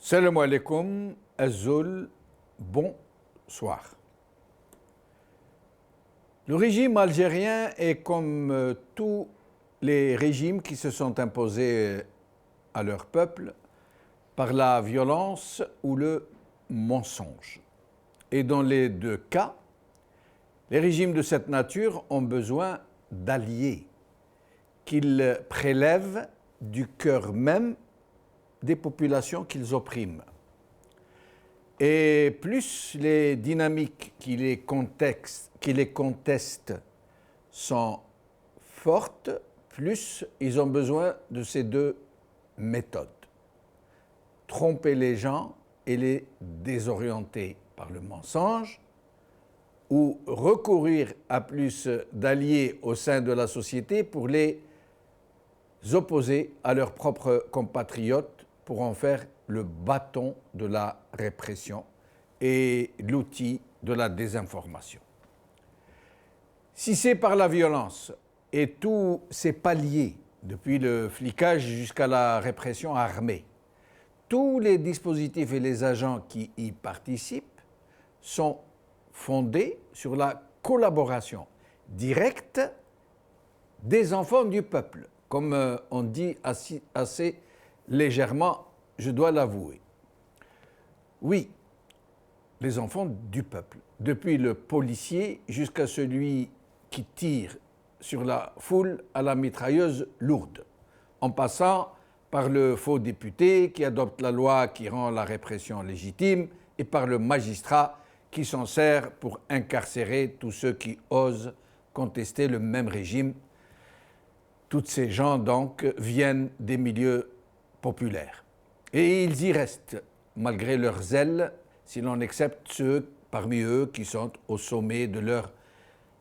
Salam alaikum, Azul, bonsoir. Le régime algérien est comme tous les régimes qui se sont imposés à leur peuple par la violence ou le mensonge. Et dans les deux cas, les régimes de cette nature ont besoin d'alliés qu'ils prélèvent du cœur même des populations qu'ils oppriment. Et plus les dynamiques qui les contestent sont fortes, plus ils ont besoin de ces deux méthodes. Tromper les gens et les désorienter par le mensonge, ou recourir à plus d'alliés au sein de la société pour les opposer à leurs propres compatriotes pour en faire le bâton de la répression et l'outil de la désinformation. Si c'est par la violence et tous ces paliers, depuis le flicage jusqu'à la répression armée, tous les dispositifs et les agents qui y participent sont fondés sur la collaboration directe des enfants du peuple, comme on dit assez légèrement, je dois l'avouer. Oui, les enfants du peuple, depuis le policier jusqu'à celui qui tire sur la foule à la mitrailleuse lourde, en passant par le faux député qui adopte la loi qui rend la répression légitime et par le magistrat qui s'en sert pour incarcérer tous ceux qui osent contester le même régime. Toutes ces gens, donc, viennent des milieux populaires. Et ils y restent, malgré leur zèle, si l'on accepte ceux parmi eux qui sont au sommet de leur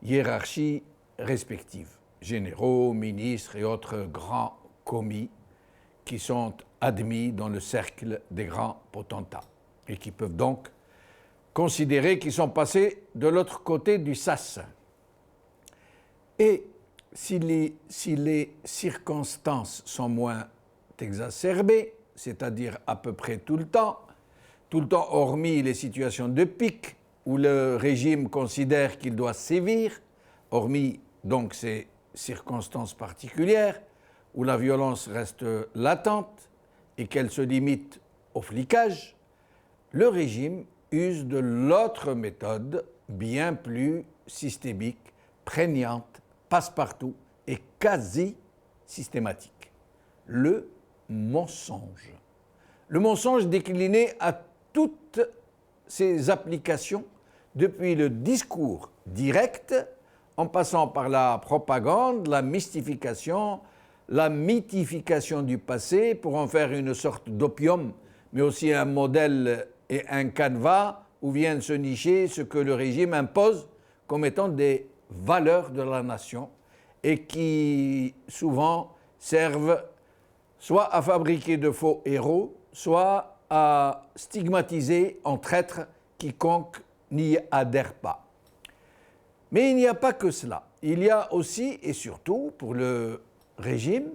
hiérarchie respective, généraux, ministres et autres grands commis qui sont admis dans le cercle des grands potentats et qui peuvent donc considérer qu'ils sont passés de l'autre côté du sas. Et si les circonstances sont moins exacerbées, c'est-à-dire à peu près tout le temps hormis les situations de pic où le régime considère qu'il doit sévir, hormis donc ces circonstances particulières où la violence reste latente et qu'elle se limite au flicage, le régime use de l'autre méthode bien plus systémique, prégnante, passe-partout et quasi systématique. Le mensonge. Le mensonge décliné à toutes ses applications, depuis le discours direct, en passant par la propagande, la mystification, la mythification du passé pour en faire une sorte d'opium, mais aussi un modèle et un canevas où viennent se nicher ce que le régime impose comme étant des valeurs de la nation et qui souvent servent soit à fabriquer de faux héros, soit à stigmatiser en traître quiconque n'y adhère pas. Mais il n'y a pas que cela. Il y a aussi et surtout, pour le régime,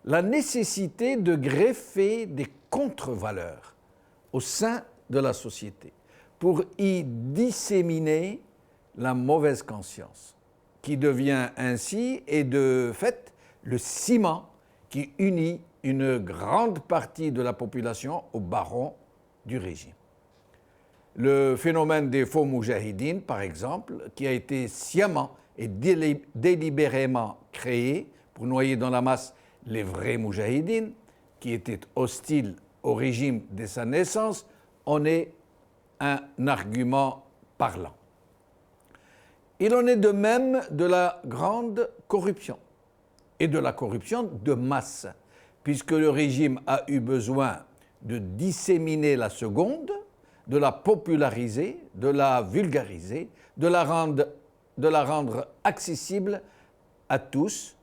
la nécessité de greffer des contre-valeurs au sein de la société pour y disséminer la mauvaise conscience, qui devient ainsi et de fait le ciment qui unit une grande partie de la population aux barons du régime. Le phénomène des faux moudjahidines, par exemple, qui a été sciemment et délibérément créé pour noyer dans la masse les vrais moudjahidines, qui étaient hostiles au régime dès sa naissance, en est un argument parlant. Il en est de même de la grande corruption, et de la corruption de masse, puisque le régime a eu besoin de disséminer la seconde, de la populariser, de la vulgariser, de la rendre accessible à tous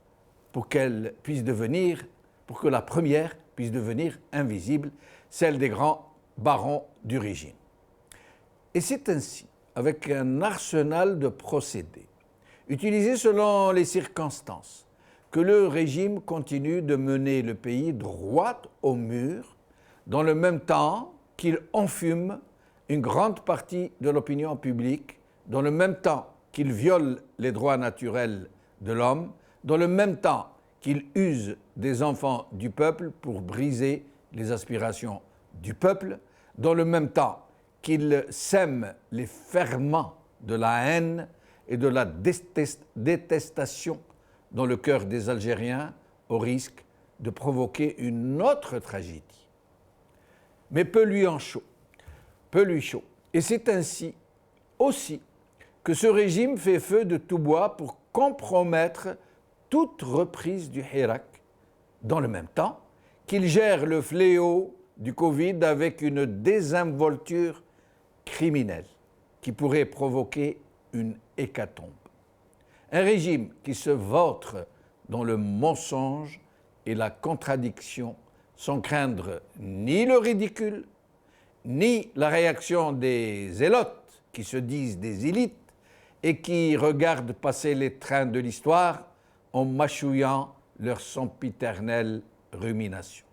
pour que la première puisse devenir invisible, celle des grands barons du régime. Et c'est ainsi, avec un arsenal de procédés, utilisés selon les circonstances, que le régime continue de mener le pays droit au mur dans le même temps qu'il enfume une grande partie de l'opinion publique, dans le même temps qu'il viole les droits naturels de l'homme, dans le même temps qu'il use des enfants du peuple pour briser les aspirations du peuple, dans le même temps qu'il sème les ferments de la haine et de la détestation dans le cœur des Algériens, au risque de provoquer une autre tragédie. Mais peu lui chaud. Et c'est ainsi aussi que ce régime fait feu de tout bois pour compromettre toute reprise du Hirak, dans le même temps qu'il gère le fléau du Covid avec une désinvolture criminelle qui pourrait provoquer une hécatombe. Un régime qui se vautre dans le mensonge et la contradiction sans craindre ni le ridicule, ni la réaction des zélotes qui se disent des élites et qui regardent passer les trains de l'histoire en mâchouillant leur sempiternelle rumination.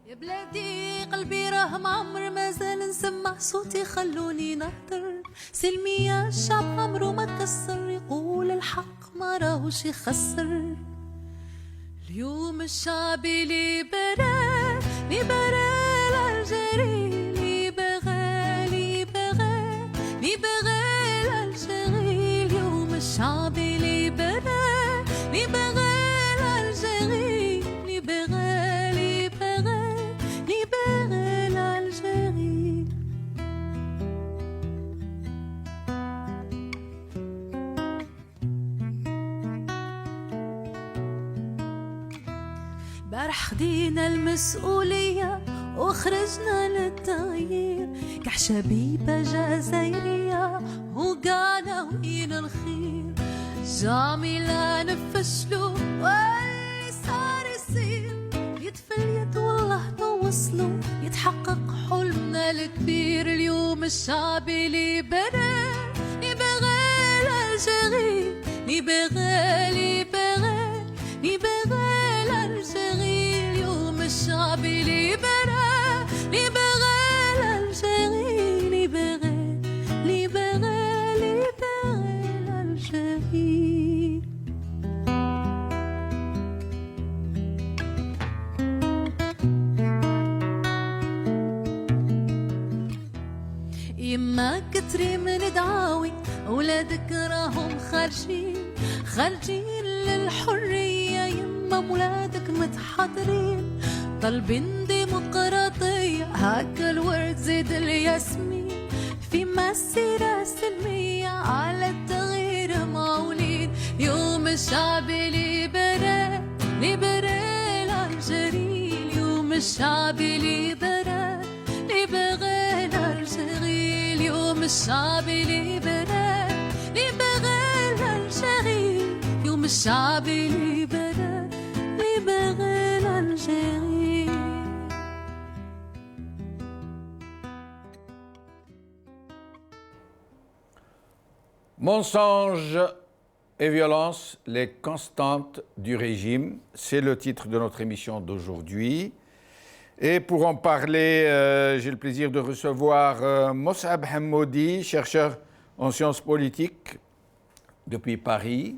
يا بلادي قلبي راه معمر مازال نسمع صوتي خلوني نهدر سلمية الشعب عمرو ما كسر يقول الحق ما راهوش يخسر اليوم الشعب ليبرال ليبرال الجيري ليبرال ليبرال ليبرال الجيري اليوم الشعب ليبرال ليبرال الجيري ليبرال امبارح خدينا المسؤولية وخرجنا للتغيير كحشبيبة جزائرية وقعنا وين الخير جاملة نفشلو واللي صار يصير يدفل يد والله توصلوا يتحقق حلمنا الكبير اليوم الشعب ليبرال ليبرال الجيري ليبرال ليبرال ليبرال الجيري اليوم الشعب ليبرال ليبرال الجيري ليبرال ليبرال ليبرال الجيري يما كتري من دعاوي أولادك راهم خارجين للحرية يما مولادك متحضرين طالبين ديمقراطية هكا الورد زيد الياسمين في مسيرة سلمية على التغيير معولين يوم الشعب ليبرال ليبرال الجيري اليوم الشعب ليبرال ليبرال الجيري اليوم الشعب ليبرال ليبرال الجيري يوم الشعب ليبرال ليبرال الجيري. Mensonges et violence, les constantes du régime, c'est le titre de notre émission d'aujourd'hui. Et pour en parler, j'ai le plaisir de recevoir Mossab Hammoudi, chercheur en sciences politiques depuis Paris.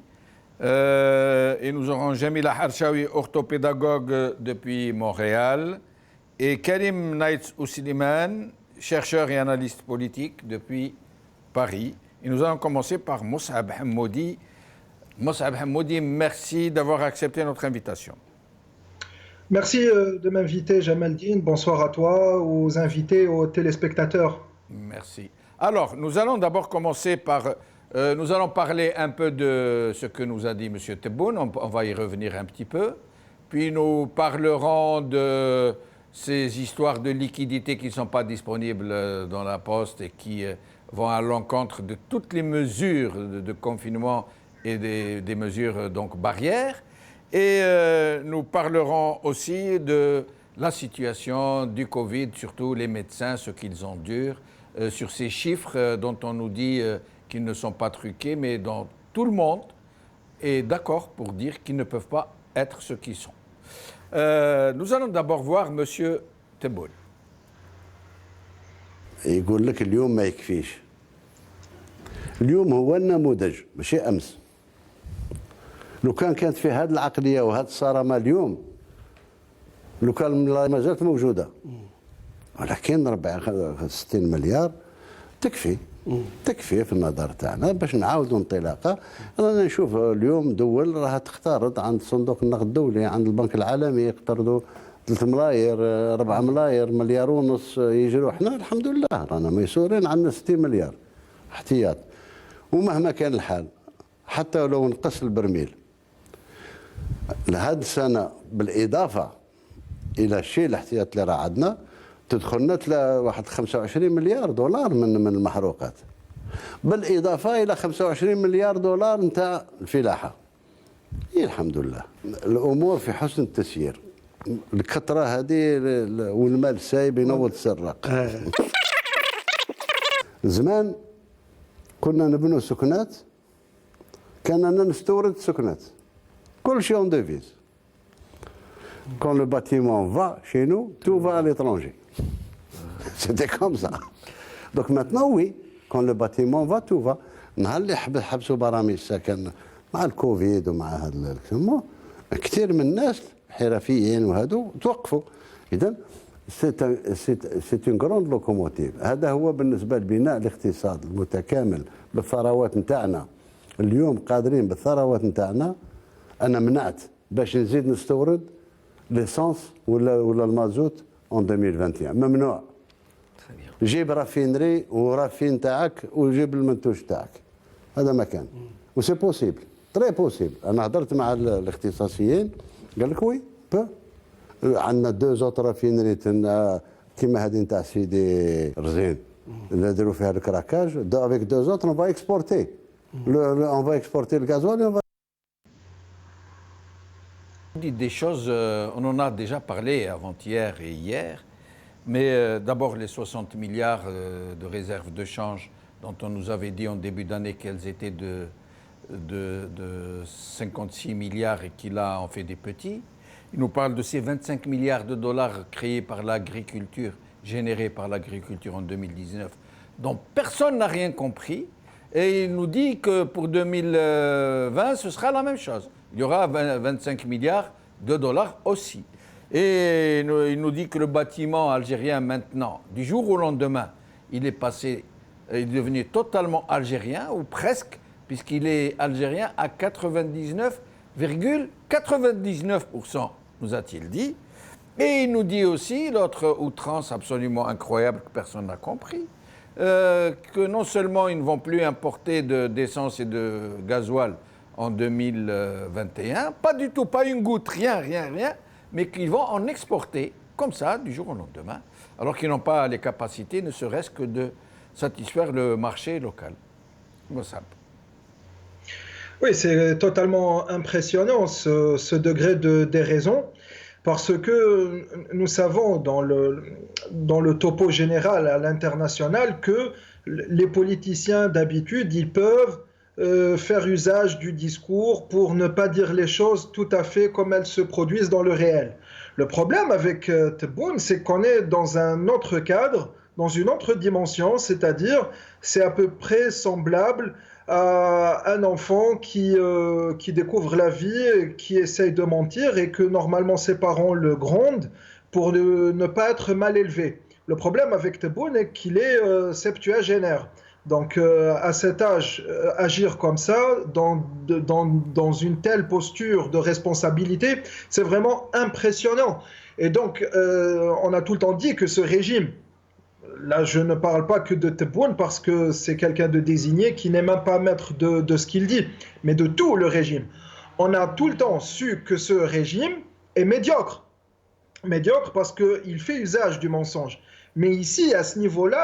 Et nous aurons Jamila Harshawi, orthopédagogue depuis Montréal. Et Karim Naïts Oussiliman, chercheur et analyste politique depuis Paris. Et nous allons commencer par Mossab Hammoudi. Mossab Hammoudi, merci d'avoir accepté notre invitation. Merci de m'inviter, Jamaldine. Bonsoir à toi, aux invités, aux téléspectateurs. Merci. Alors, nous allons d'abord commencer par... nous allons parler un peu de ce que nous a dit M. Tebboune. On va y revenir un petit peu. Puis nous parlerons de ces histoires de liquidités qui ne sont pas disponibles dans la poste et qui vont à l'encontre de toutes les mesures de confinement et des mesures donc barrières. Et nous parlerons aussi de la situation du Covid, surtout les médecins, ce qu'ils endurent, sur ces chiffres dont on nous dit qu'ils ne sont pas truqués, mais dont tout le monde est d'accord pour dire qu'ils ne peuvent pas être ce qu'ils sont. Nous allons d'abord voir M. Tebboune. يقول لك اليوم ما يكفيش. اليوم هو النموذج ماشي امس. لو كانت فيه هذه العقليه وهذه الصرامه اليوم لو كان ما زالت موجوده. ولكن 64 مليار تكفي في النظر تاعنا باش نعاودوا انطلاقه. رانا نشوف اليوم دول راها تقترض عند صندوق النقد الدولي، عند البنك العالمي يقترضوا 3 ملاير 4 ملاير مليار ونص يجروا. احنا الحمد لله رانا ميسورين، عندنا 60 مليار احتياط. ومهما كان الحال حتى لو نقص البرميل لهذه السنه بالاضافه الى الشيء الاحتياط اللي راه عندنا تدخلنا واحد 25 مليار دولار من المحروقات، بالاضافه الى 25 مليار دولار نتاع الفلاحه. الحمد لله الامور في حسن التسيير. الكثره هذه والمال السايب ينوض السراق. زمان كنا نبنوا سكنات، كاننا نستورد سكنات، كل شيء اون ديفيز. Quand le bâtiment va chez nous, tout va à l'étranger. C'était comme ça. Donc maintenant, oui, quand le bâtiment va, tout va. نهار اللي حبسوا برامج السكن مع الكوفيد ومع هذا كثير من الناس حرفيين وهذو توقفوا. إذا سيت اون غروند لوكوموتيف. هذا هو بالنسبة لبناء الاقتصاد المتكامل بالثروات نتاعنا. اليوم قادرين بالثروات نتاعنا. أنا منعت باش نزيد نستورد ليسانس ولا المازوت en 2021 ممنوع. جيب رافينري ورافين تاعك وجيب المنتوج تاعك. هذا ما كان. وسي بوسيبل تري بوسيبل. انا هضرت مع الاختصاصيين قال لك وي بو. عندنا 2 زوت رافينري كيما هذه نتاع سيدي رزين اللي داروا فيها الكراكاج. افيك 2 زوت اون فا اكسبورتي اون فا اكسبورتي الغازوال. Des choses, on en a déjà parlé avant-hier et hier, mais d'abord les 60 milliards de réserves de change dont on nous avait dit en début d'année qu'elles étaient de 56 milliards et qu'il a en fait des petits. Il nous parle de ces 25 milliards de dollars créés par l'agriculture, générés par l'agriculture en 2019, dont personne n'a rien compris. Et il nous dit que pour 2020, ce sera la même chose. Il y aura 25 milliards de dollars aussi. Et il nous dit que le bâtiment algérien maintenant, du jour au lendemain, il est devenu totalement algérien, ou presque, puisqu'il est algérien à 99,99%, nous a-t-il dit. Et il nous dit aussi, l'autre outrance absolument incroyable que personne n'a compris, que non seulement ils ne vont plus importer d'essence et de gasoil en 2021, pas du tout, pas une goutte, rien, mais qu'ils vont en exporter, comme ça, du jour au lendemain, alors qu'ils n'ont pas les capacités, ne serait-ce que de satisfaire le marché local. Mossab. Oui, c'est totalement impressionnant ce degré de déraison, parce que nous savons dans le topo général à l'international que les politiciens d'habitude, ils peuvent faire usage du discours pour ne pas dire les choses tout à fait comme elles se produisent dans le réel. Le problème avec Tebboune, c'est qu'on est dans un autre cadre, dans une autre dimension, c'est-à-dire c'est à peu près semblable à un enfant qui découvre la vie, qui essaye de mentir et que normalement ses parents le grondent pour ne pas être mal élevé. Le problème avec Tebboune est qu'il est septuagénaire. Donc à cet âge, agir comme ça, dans une telle posture de responsabilité, c'est vraiment impressionnant. Et donc on a tout le temps dit que ce régime, là je ne parle pas que de Tebboune parce que c'est quelqu'un de désigné qui n'est même pas maître de ce qu'il dit, mais de tout le régime. On a tout le temps su que ce régime est médiocre. Médiocre parce qu'il fait usage du mensonge. Mais ici, à ce niveau-là,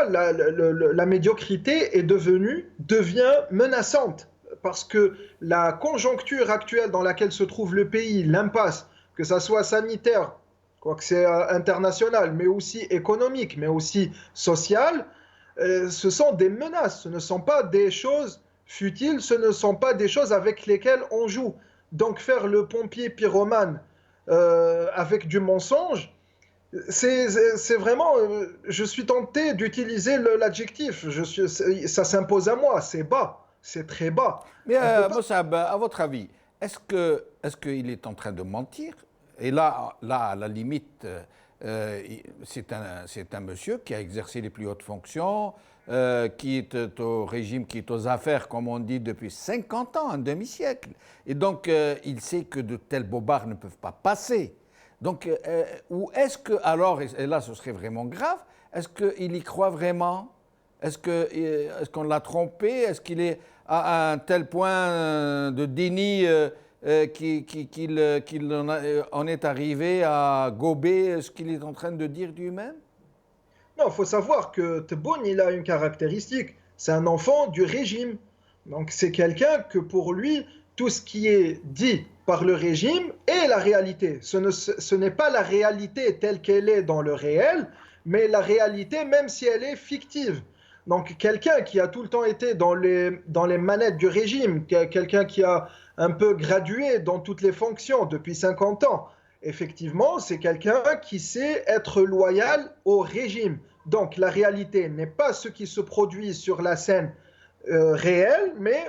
la médiocrité devient menaçante parce que la conjoncture actuelle dans laquelle se trouve le pays, l'impasse, que ça soit sanitaire, quoique c'est international, mais aussi économique, mais aussi social, ce sont des menaces, ce ne sont pas des choses futiles, ce ne sont pas des choses avec lesquelles on joue. Donc faire le pompier pyromane avec du mensonge, c'est vraiment, je suis tenté d'utiliser l'adjectif. Ça s'impose à moi. C'est bas, c'est très bas. Mais On peut pas. Mossab, à votre avis, est-ce qu'il est en train de mentir? Et là, à la limite, c'est un monsieur qui a exercé les plus hautes fonctions, qui est au régime, qui est aux affaires, comme on dit, depuis 50 ans, un demi-siècle. Et donc, il sait que de tels bobards ne peuvent pas passer. Donc, ou est-ce que, alors, et là ce serait vraiment grave, est-ce qu'il y croit vraiment? Est-ce qu'on l'a trompé? Est-ce qu'il est à un tel point de déni qu'il en est arrivé à gober ce qu'il est en train de dire lui-même? Non, il faut savoir que Tebboune, il a une caractéristique. C'est un enfant du régime. Donc, c'est quelqu'un que pour lui, tout ce qui est dit par le régime est la réalité. Ce n'est pas la réalité telle qu'elle est dans le réel, mais la réalité même si elle est fictive. Donc, quelqu'un qui a tout le temps été dans les manettes du régime, quelqu'un qui a un peu gradué dans toutes les fonctions depuis 50 ans, effectivement, c'est quelqu'un qui sait être loyal au régime. Donc la réalité n'est pas ce qui se produit sur la scène réelle, mais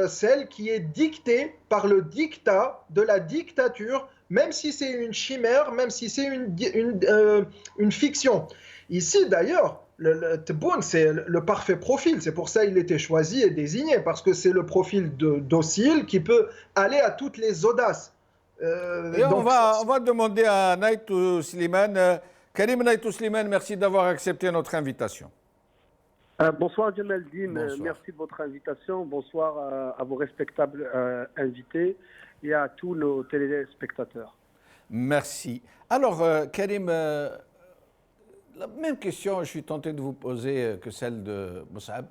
celle qui est dictée par le dictat de la dictature, même si c'est une chimère, même si c'est une fiction. Ici, d'ailleurs, Tebboune, c'est le parfait profil. C'est pour ça qu'il était choisi et désigné, parce que c'est le profil docile qui peut aller à toutes les audaces. Et on va demander à Naïtou Slimane. Karim Naïtou Slimane, merci d'avoir accepté notre invitation. Bonsoir Jamaldine, Bonsoir. merci de votre invitation. Bonsoir à vos respectables invités et à tous nos téléspectateurs. Merci. Alors, Karim, la même question, je suis tenté de vous poser que celle de Mossab.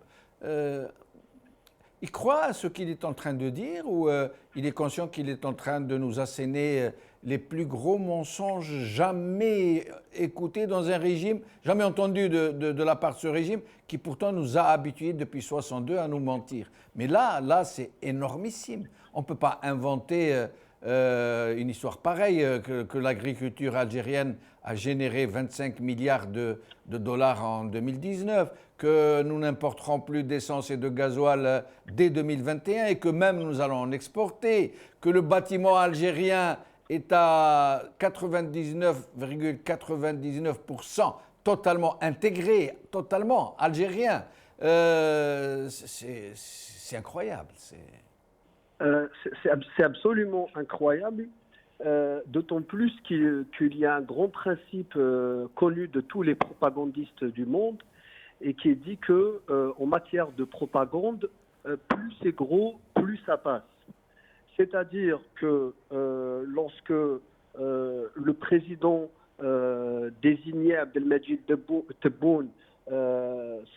Il croit à ce qu'il est en train de dire ou il est conscient qu'il est en train de nous asséner les plus gros mensonges jamais écoutés dans un régime, jamais entendus de la part de ce régime qui pourtant nous a habitués depuis 62 à nous mentir. Mais là c'est énormissime. On ne peut pas inventer une histoire pareille, que l'agriculture algérienne a généré 25 milliards de dollars en 2019, que nous n'importerons plus d'essence et de gasoil dès 2021 et que même nous allons en exporter, que le bâtiment algérien est à 99,99% totalement intégré, totalement algérien. C'est incroyable. C'est absolument incroyable, d'autant plus qu'il y a un grand principe connu de tous les propagandistes du monde et qui est dit que en matière de propagande, plus c'est gros, plus ça passe. C'est-à-dire que lorsque le président désigné Abdelmadjid Tebboune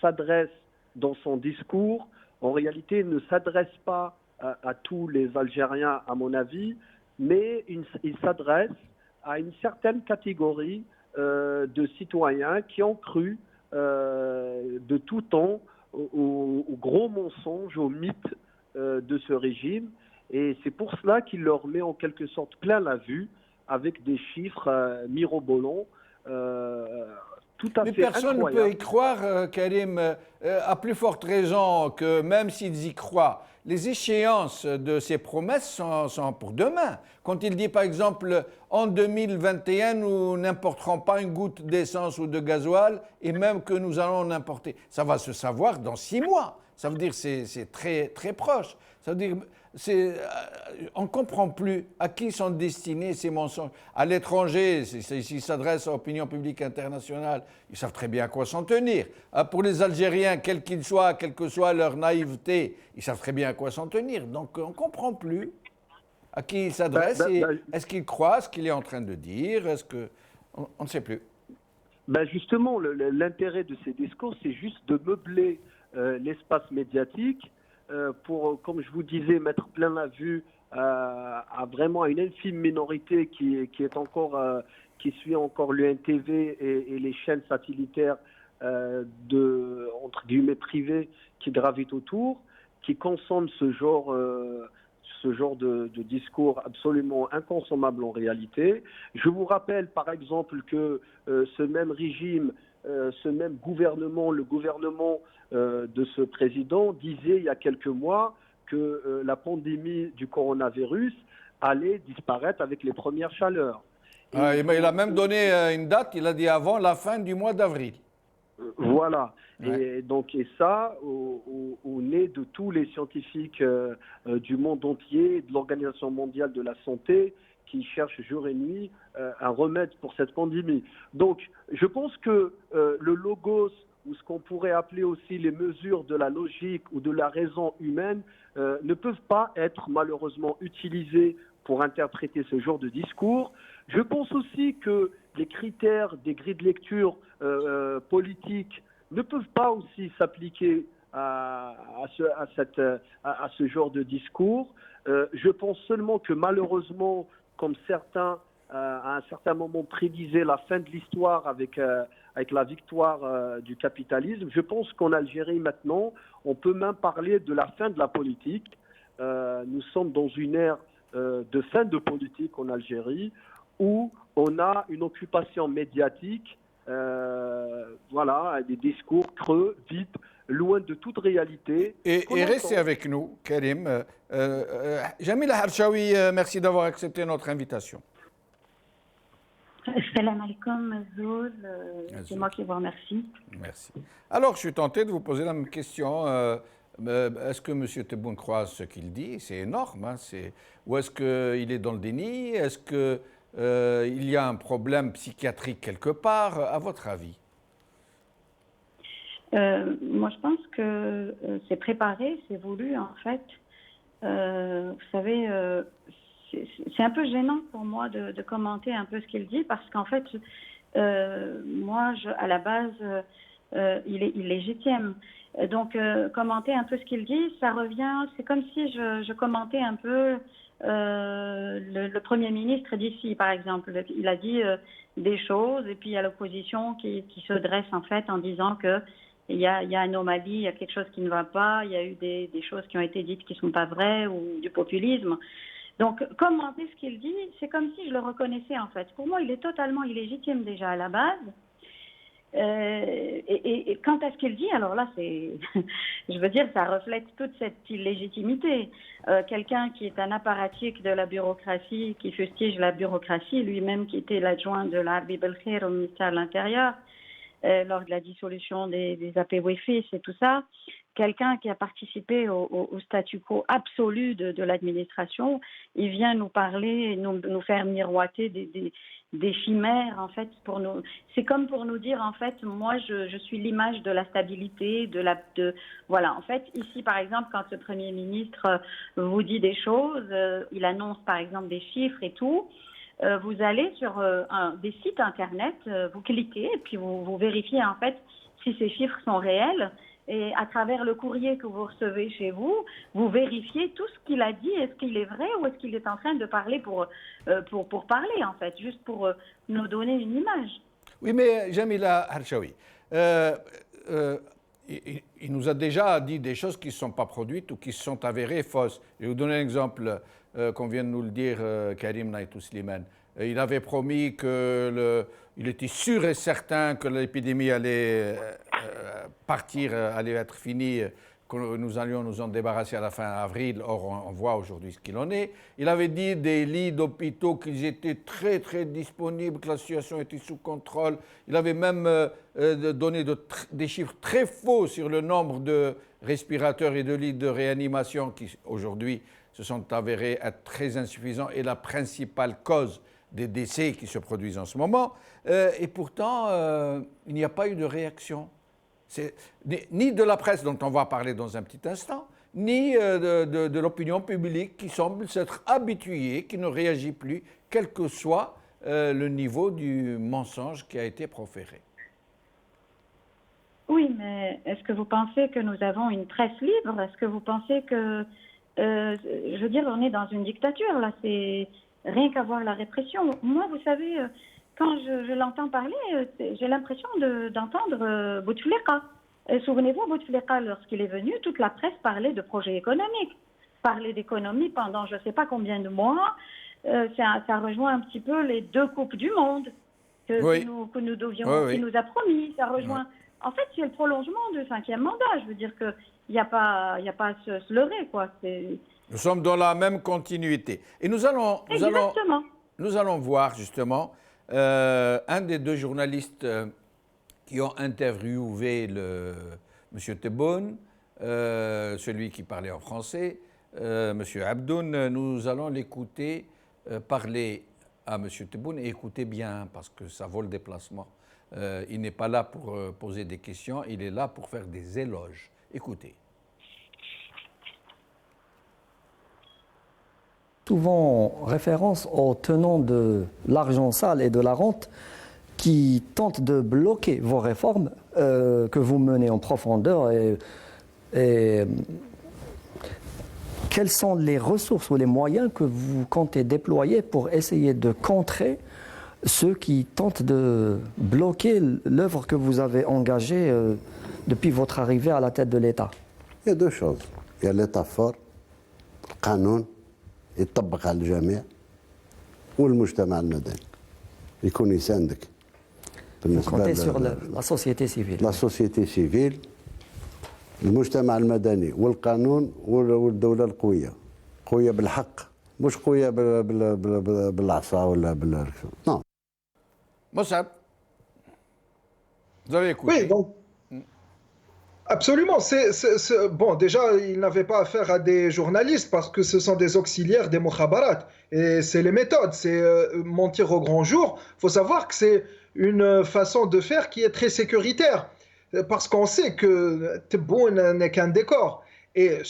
s'adresse dans son discours, en réalité il ne s'adresse pas à tous les Algériens, à mon avis, mais il s'adresse à une certaine catégorie de citoyens qui ont cru de tout temps au gros mensonge, au mythe de ce régime. Et c'est pour cela qu'il leur met en quelque sorte plein la vue avec des chiffres mirobolants. Mais personne ne peut y croire, Karim, à plus forte raison que même s'ils y croient, les échéances de ces promesses sont pour demain. Quand il dit par exemple, en 2021, nous n'importerons pas une goutte d'essence ou de gasoil, et même que nous allons en importer. Ça va se savoir dans 6 mois. Ça veut dire que c'est très, très proche. Ça veut dire on ne comprend plus à qui sont destinés ces mensonges. À l'étranger, s'ils s'adressent à l'opinion publique internationale, ils savent très bien à quoi s'en tenir. Pour les Algériens, quels qu'ils soient, quelle que soit leur naïveté, ils savent très bien à quoi s'en tenir. Donc on ne comprend plus à qui ils s'adressent. Est-ce qu'ils croient à ce qu'il est en train de dire? On ne sait plus. Justement, l'intérêt de ces discours, c'est juste de meubler l'espace médiatique pour, comme je vous disais, mettre plein la vue à vraiment une infime minorité qui suit encore l'UNTV et les chaînes satellitaires entre guillemets privées qui gravitent autour, qui consomment ce genre ce genre de discours absolument inconsommable en réalité. Je vous rappelle par exemple que ce même régime, ce même gouvernement, le gouvernement de ce président disait il y a quelques mois que la pandémie du coronavirus allait disparaître avec les premières chaleurs. Il a même donné une date, il a dit avant la fin du mois d'avril. Voilà. Ouais. Et ça, au nez de tous les scientifiques du monde entier, de l'Organisation mondiale de la santé, qui cherchent jour et nuit un remède pour cette pandémie. Donc, je pense que le logos, ou ce qu'on pourrait appeler aussi les mesures de la logique ou de la raison humaine, ne peuvent pas être malheureusement utilisées pour interpréter ce genre de discours. Je pense aussi que les critères des grilles de lecture politiques ne peuvent pas aussi s'appliquer à ce genre de discours. Je pense seulement que malheureusement, comme certains à un certain moment prédisaient la fin de l'histoire avec la victoire du capitalisme, je pense qu'en Algérie maintenant, on peut même parler de la fin de la politique. Nous sommes dans une ère de fin de politique en Algérie, où on a une occupation médiatique, voilà, des discours creux, vides, loin de toute réalité. Et restez avec nous, Karim. Jamila Harchaoui, merci d'avoir accepté notre invitation. Salam alaikum, Mazoul. C'est moi qui vous remercie. Merci. Alors, je suis tenté de vous poser la même question. Est-ce que M. Tebboune croit ce qu'il dit? C'est énorme. Hein, ou est-ce qu'il est dans le déni? Est-ce qu'il y a un problème psychiatrique quelque part? À votre avis? Moi, je pense que c'est préparé, c'est voulu, en fait. Vous savez, c'est un peu gênant pour moi de commenter un peu ce qu'il dit, parce qu'en fait, moi, à la base, il est illégitime. Donc, commenter un peu ce qu'il dit, ça revient, c'est comme si je commentais un peu le Premier ministre d'ici, par exemple. Il a dit des choses, et puis il y a l'opposition qui se dresse, en fait, en disant que il y a anomalie, il y a quelque chose qui ne va pas, il y a eu des choses qui ont été dites qui ne sont pas vraies, ou du populisme. Donc, commenter ce qu'il dit, c'est comme si je le reconnaissais, en fait. Pour moi, il est totalement illégitime déjà à la base. Et quant à ce qu'il dit, alors là, je veux dire, ça reflète toute cette illégitimité. Quelqu'un qui est un apparatchik de la bureaucratie, qui fustige la bureaucratie, lui-même qui était l'adjoint de l'Arbi Belkhair au ministère de l'Intérieur, lors de la dissolution des APWFIS et tout ça, quelqu'un qui a participé au statu quo absolu de l'administration, il vient nous parler, nous faire miroiter des chimères, en fait, c'est comme pour nous dire, en fait, moi, je suis l'image de la stabilité, voilà, en fait, ici, par exemple, quand le Premier ministre vous dit des choses, il annonce, par exemple, des chiffres et tout, vous allez sur des sites internet, vous cliquez et puis vous vérifiez en fait si ces chiffres sont réels, et à travers le courrier que vous recevez chez vous, vous vérifiez tout ce qu'il a dit, est-ce qu'il est vrai ou est-ce qu'il est en train de parler pour parler en fait, juste pour nous donner une image. Oui, mais Jamila Harchaoui, il nous a déjà dit des choses qui ne sont pas produites ou qui sont avérées fausses. Je vais vous donner un exemple, qu'on vient de nous le dire, Karim Naïtou Slimane. Il avait promis qu'il était sûr et certain que l'épidémie allait partir, allait être finie, que nous allions nous en débarrasser à la fin avril. Or, on voit aujourd'hui ce qu'il en est. Il avait dit des lits d'hôpitaux qu'ils étaient très, très disponibles, que la situation était sous contrôle. Il avait même donné des chiffres très faux sur le nombre de respirateurs et de lits de réanimation qui, aujourd'hui, se sont avérés être très insuffisants et la principale cause des décès qui se produisent en ce moment. Et pourtant, il n'y a pas eu de réaction. Ni de la presse, dont on va parler dans un petit instant, ni de l'opinion publique qui semble s'être habituée, qui ne réagit plus, quel que soit le niveau du mensonge qui a été proféré. Oui, mais est-ce que vous pensez que nous avons une presse libre? Est-ce que vous pensez que... je veux dire, on est dans une dictature, là, c'est rien qu'à voir la répression. Moi, vous savez, quand je l'entends parler, j'ai l'impression d'entendre Bouteflika. Souvenez-vous, Bouteflika, lorsqu'il est venu, toute la presse parlait de projets économiques. parler d'économie pendant je ne sais pas combien de mois. Ça rejoint un petit peu les 2 coupes du monde Oui. que nous devions, Oui, oui. qu'il nous a promis. Ça rejoint. En fait, c'est le prolongement du 5e mandat. Je veux dire qu'il n'y a pas à se leurrer, quoi. Nous sommes dans la même continuité. Et nous allons voir justement un des 2 journalistes qui ont interviewé M. Tebboune, celui qui parlait en français, M. Abdoun. Nous allons l'écouter parler à M. Tebboune, et écoutez bien parce que ça vaut le déplacement. Il n'est pas là pour poser des questions, il est là pour faire des éloges. Écoutez. Souvent référence aux tenants de l'argent sale et de la rente qui tentent de bloquer vos réformes que vous menez en profondeur. Et quelles sont les ressources ou les moyens que vous comptez déployer pour essayer de contrer ceux qui tentent de bloquer l'œuvre que vous avez engagée depuis votre arrivée à la tête de l'État? Il y a 2 choses. Il y a l'État fort, le قانون يطبق على الجميع والمجتمع المدني يكون يساندك. Vous comptez sur la société civile. La société civile, المجتمع المدني والقانون والدولة القوية. قوية بالحق، مش قوية بالعصا ولا non. Mossab, vous avez écouté. Oui, donc, absolument. Bon, déjà, il n'avait pas affaire à des journalistes parce que ce sont des auxiliaires des mukhabarat. Et c'est les méthodes, c'est mentir au grand jour. Il faut savoir que c'est une façon de faire qui est très sécuritaire. Parce qu'on sait que Tebboune n'est qu'un décor. Et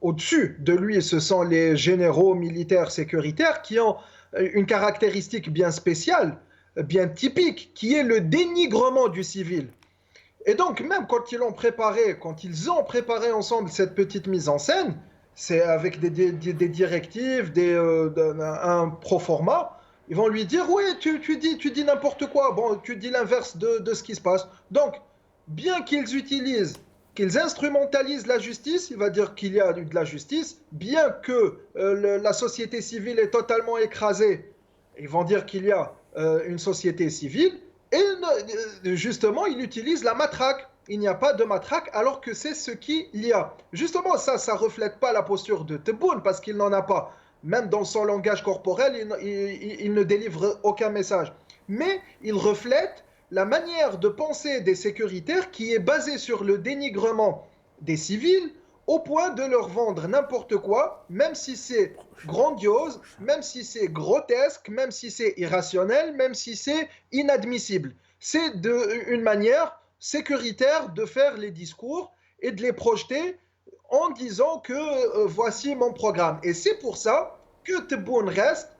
au-dessus de lui, ce sont les généraux militaires sécuritaires qui ont une caractéristique bien spéciale, bien typique, qui est le dénigrement du civil. Et donc, même quand ils ont préparé ensemble cette petite mise en scène, c'est avec des directives, un proforma, ils vont lui dire « Oui, tu dis n'importe quoi, bon, tu dis l'inverse de ce qui se passe. » Donc, bien qu'ils instrumentalisent la justice, il va dire qu'il y a de la justice, bien que la société civile est totalement écrasée, ils vont dire qu'il y a une société civile, et justement, il utilise la matraque. Il n'y a pas de matraque, alors que c'est ce qu'il y a. Justement, ça ne reflète pas la posture de Tebboune, parce qu'il n'en a pas. Même dans son langage corporel, il ne délivre aucun message. Mais il reflète la manière de penser des sécuritaires qui est basée sur le dénigrement des civils, au point de leur vendre n'importe quoi, même si c'est grandiose, même si c'est grotesque, même si c'est irrationnel, même si c'est inadmissible. C'est une manière sécuritaire de faire les discours et de les projeter en disant que voici mon programme. Et c'est pour ça que Tebboune reste,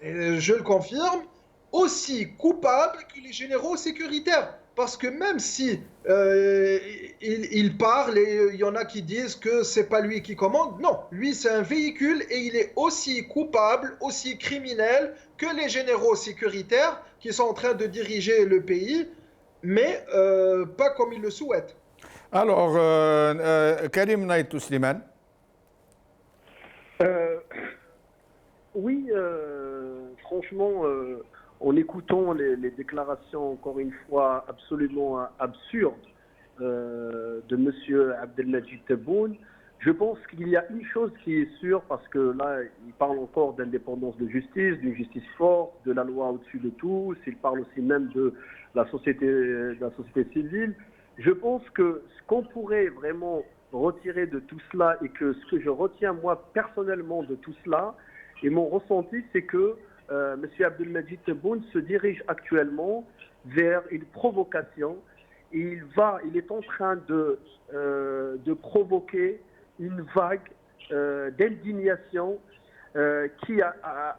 et je le confirme, aussi coupable que les généraux sécuritaires. Parce que même si il parle et il y en a qui disent que c'est pas lui qui commande, non, lui c'est un véhicule et il est aussi coupable, aussi criminel que les généraux sécuritaires qui sont en train de diriger le pays, mais pas comme ils le souhaitent. Alors, Karim Naïtou Slimane. Oui, franchement, en écoutant les déclarations, encore une fois, absolument absurdes de M. Abdelmajid Tebboune, je pense qu'il y a une chose qui est sûre, parce que là, il parle encore d'indépendance de justice, d'une justice forte, de la loi au-dessus de tout, il parle aussi même de la société civile. Je pense que ce qu'on pourrait vraiment retirer de tout cela, et que ce que je retiens moi personnellement de tout cela, et mon ressenti, c'est que M. Abdelmajid Tebboune se dirige actuellement vers une provocation, et il est en train de provoquer une vague d'indignation qui,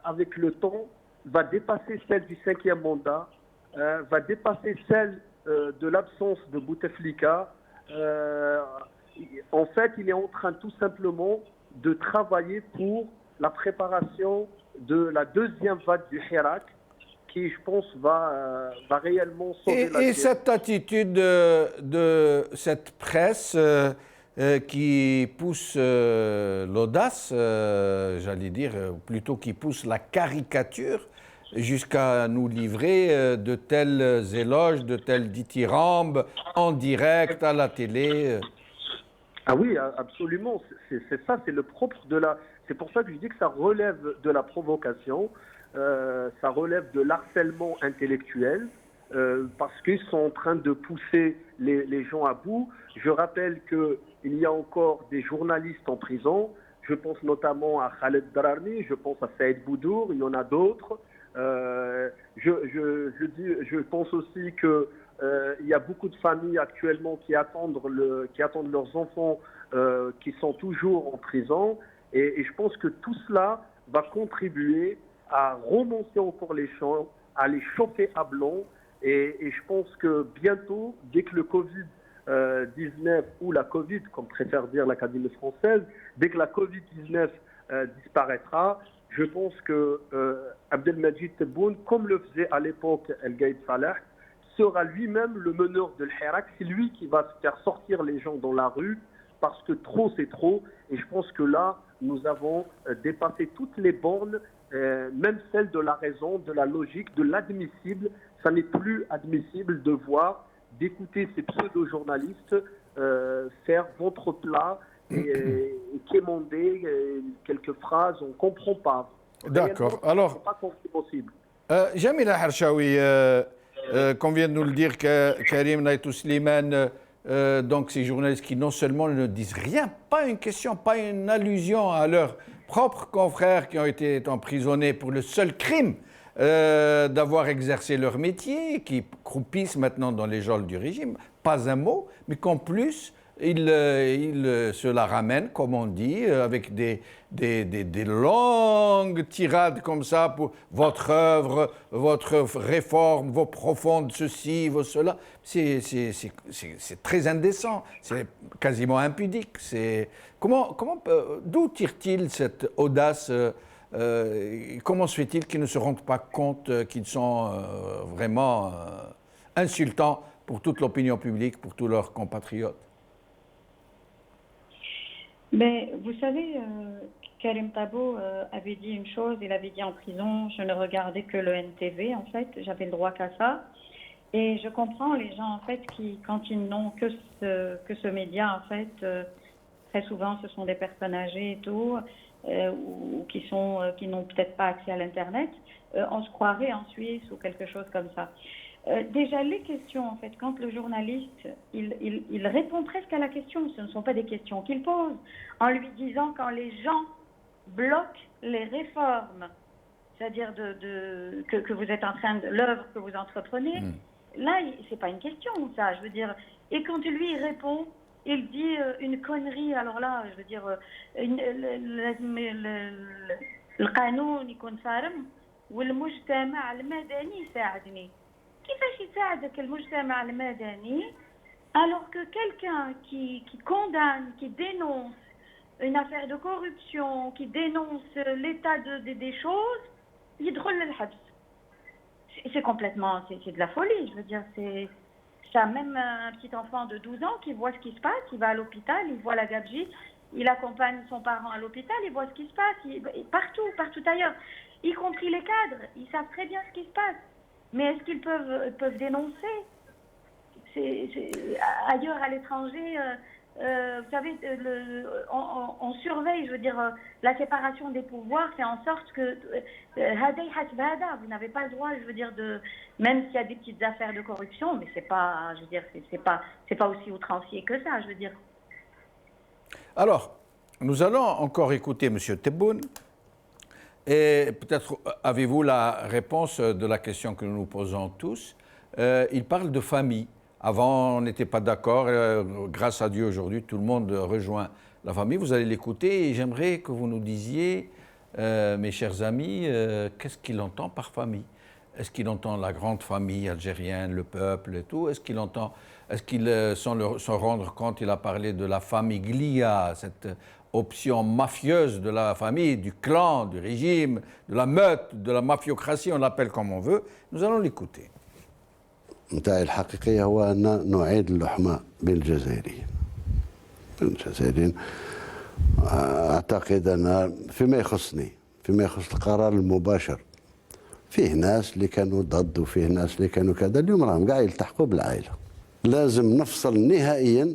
avec le temps, va dépasser celle du 5e mandat, va dépasser celle de l'absence de Bouteflika. En fait, il est en train tout simplement de travailler pour la préparation de la deuxième vague du Hirak, qui, je pense, va réellement sauver la Et cette attitude de cette presse qui pousse l'audace, j'allais dire, plutôt qui pousse la caricature jusqu'à nous livrer de tels éloges, de tels dithyrambes en direct à la télé. Ah oui, absolument. C'est ça, c'est le propre de la... C'est pour ça que je dis que ça relève de la provocation, ça relève de l'harcèlement intellectuel, parce qu'ils sont en train de pousser les gens à bout. Je rappelle qu'il y a encore des journalistes en prison. Je pense notamment à Khaled Dararni, je pense à Saïd Boudour, il y en a d'autres. Je pense aussi que il y a beaucoup de familles actuellement qui attendent leurs enfants qui sont toujours en prison. Et je pense que tout cela va contribuer à remonter encore les champs, à les chauffer à blanc. Et je pense que bientôt, dès que le Covid-19 ou la Covid, comme préfère dire l'Académie française, dès que la Covid-19 disparaîtra, je pense que Abdelmajid Tebboune, comme le faisait à l'époque El Gaïd Salah, sera lui-même le meneur de l'Hirak. C'est lui qui va faire sortir les gens dans la rue parce que trop c'est trop. Et je pense que là, nous avons dépassé toutes les bornes, même celles de la raison, de la logique, de l'admissible. Ça n'est plus admissible de voir, d'écouter ces pseudo-journalistes faire ventre plat et quémander quelques phrases. On ne comprend pas. D'accord. Alors, pas possible. Jamila Harshawi, comme vient de nous le dire Karim Naïtou Slimane, donc ces journalistes qui non seulement ne disent rien, pas une question, pas une allusion à leurs propres confrères qui ont été emprisonnés pour le seul crime d'avoir exercé leur métier, qui croupissent maintenant dans les geôles du régime, pas un mot, mais qu'en plus ils se la ramènent, comme on dit, avec des longues tirades comme ça pour votre œuvre, votre réforme, vos profondes ceci, vos cela. C'est très indécent, c'est quasiment impudique. D'où tire-t-il cette audace? Comment se fait-il qu'ils ne se rendent pas compte qu'ils sont vraiment insultants pour toute l'opinion publique, pour tous leurs compatriotes? Mais vous savez, Karim Tabo avait dit une chose, il avait dit en prison, je ne regardais que le NTV en fait, j'avais le droit qu'à ça. Et je comprends les gens en fait qui, quand ils n'ont que ce média en fait, très souvent ce sont des personnes âgées et tout, ou qui n'ont peut-être pas accès à l'internet, on se croirait en Suisse ou quelque chose comme ça. Déjà, les questions, en fait, quand le journaliste, il répond presque à la question, ce ne sont pas des questions qu'il pose, en lui disant quand les gens bloquent les réformes, c'est-à-dire que vous êtes en train de l'œuvre que vous entreprenez, là, c'est pas une question, ça, je veux dire. Et quand lui, il répond, il dit une connerie, alors là, je veux dire, le قانون يكون صارم والمجتمع المدني يساعدني. كيفاش يساعدك المجتمع المدني alors que quelqu'un qui condamne, qui dénonce une affaire de corruption, qui dénonce l'état des choses, يدخل للحبس. C'est complètement, c'est de la folie, je veux dire, ça, même un petit enfant de 12 ans qui voit ce qui se passe, il va à l'hôpital, il voit la gabegie, il accompagne son parent à l'hôpital, il voit ce qui se passe, partout ailleurs, y compris les cadres, ils savent très bien ce qui se passe. Mais est-ce qu'ils peuvent dénoncer? Ailleurs, à l'étranger, vous savez, on surveille, je veux dire, la séparation des pouvoirs, fait en sorte que vous n'avez pas le droit, je veux dire, même s'il y a des petites affaires de corruption, mais c'est pas, je veux dire, c'est pas aussi outrancier que ça, je veux dire. Alors, nous allons encore écouter M. Tebboune. Et peut-être avez-vous la réponse de la question que nous nous posons tous. Il parle de famille. Avant, on n'était pas d'accord. Grâce à Dieu, aujourd'hui, tout le monde rejoint la famille. Vous allez l'écouter et j'aimerais que vous nous disiez, mes chers amis, qu'est-ce qu'il entend par famille? Est-ce qu'il entend la grande famille algérienne, le peuple et tout? Est-ce qu'il s'en rendre compte, il a parlé de la famiglia, cette option mafieuse de la famille, du clan, du régime, de la meute, de la mafiocratie, on l'appelle comme on veut. Nous allons l'écouter. نتاعي الحقيقية هو أن نعيد اللحمة بين الجزائريين الجزائريين أعتقد أن فيما يخصني، فيما يخص القرار المباشر، فيه ناس اللي كانوا ضد وفيه ناس اللي كانوا كذا، اليوم راهم قاع يلتحقوا بالعائلة. لازم نفصل نهائيا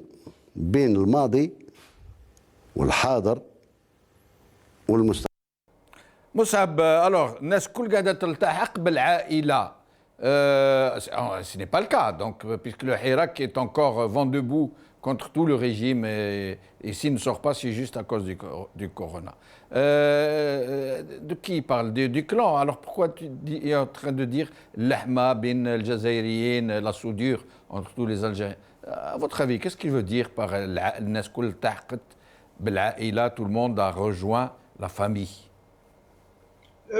بين الماضي والحاضر والمستقبل. مصعب، alors الناس كل قاعدة تلتحق بالعائلة. Ce n'est pas le cas, donc, puisque le Hirak est encore vent debout contre tout le régime, et s'il ne sort pas, c'est juste à cause du corona. De qui il parle? Du clan. Alors pourquoi tu es en train de dire l'ahma bin al-Jazairiyin, la soudure entre tous les Algériens? À votre avis, qu'est-ce qu'il veut dire par الناس كل التحقت بالعائلة, tout le monde a rejoint la famille?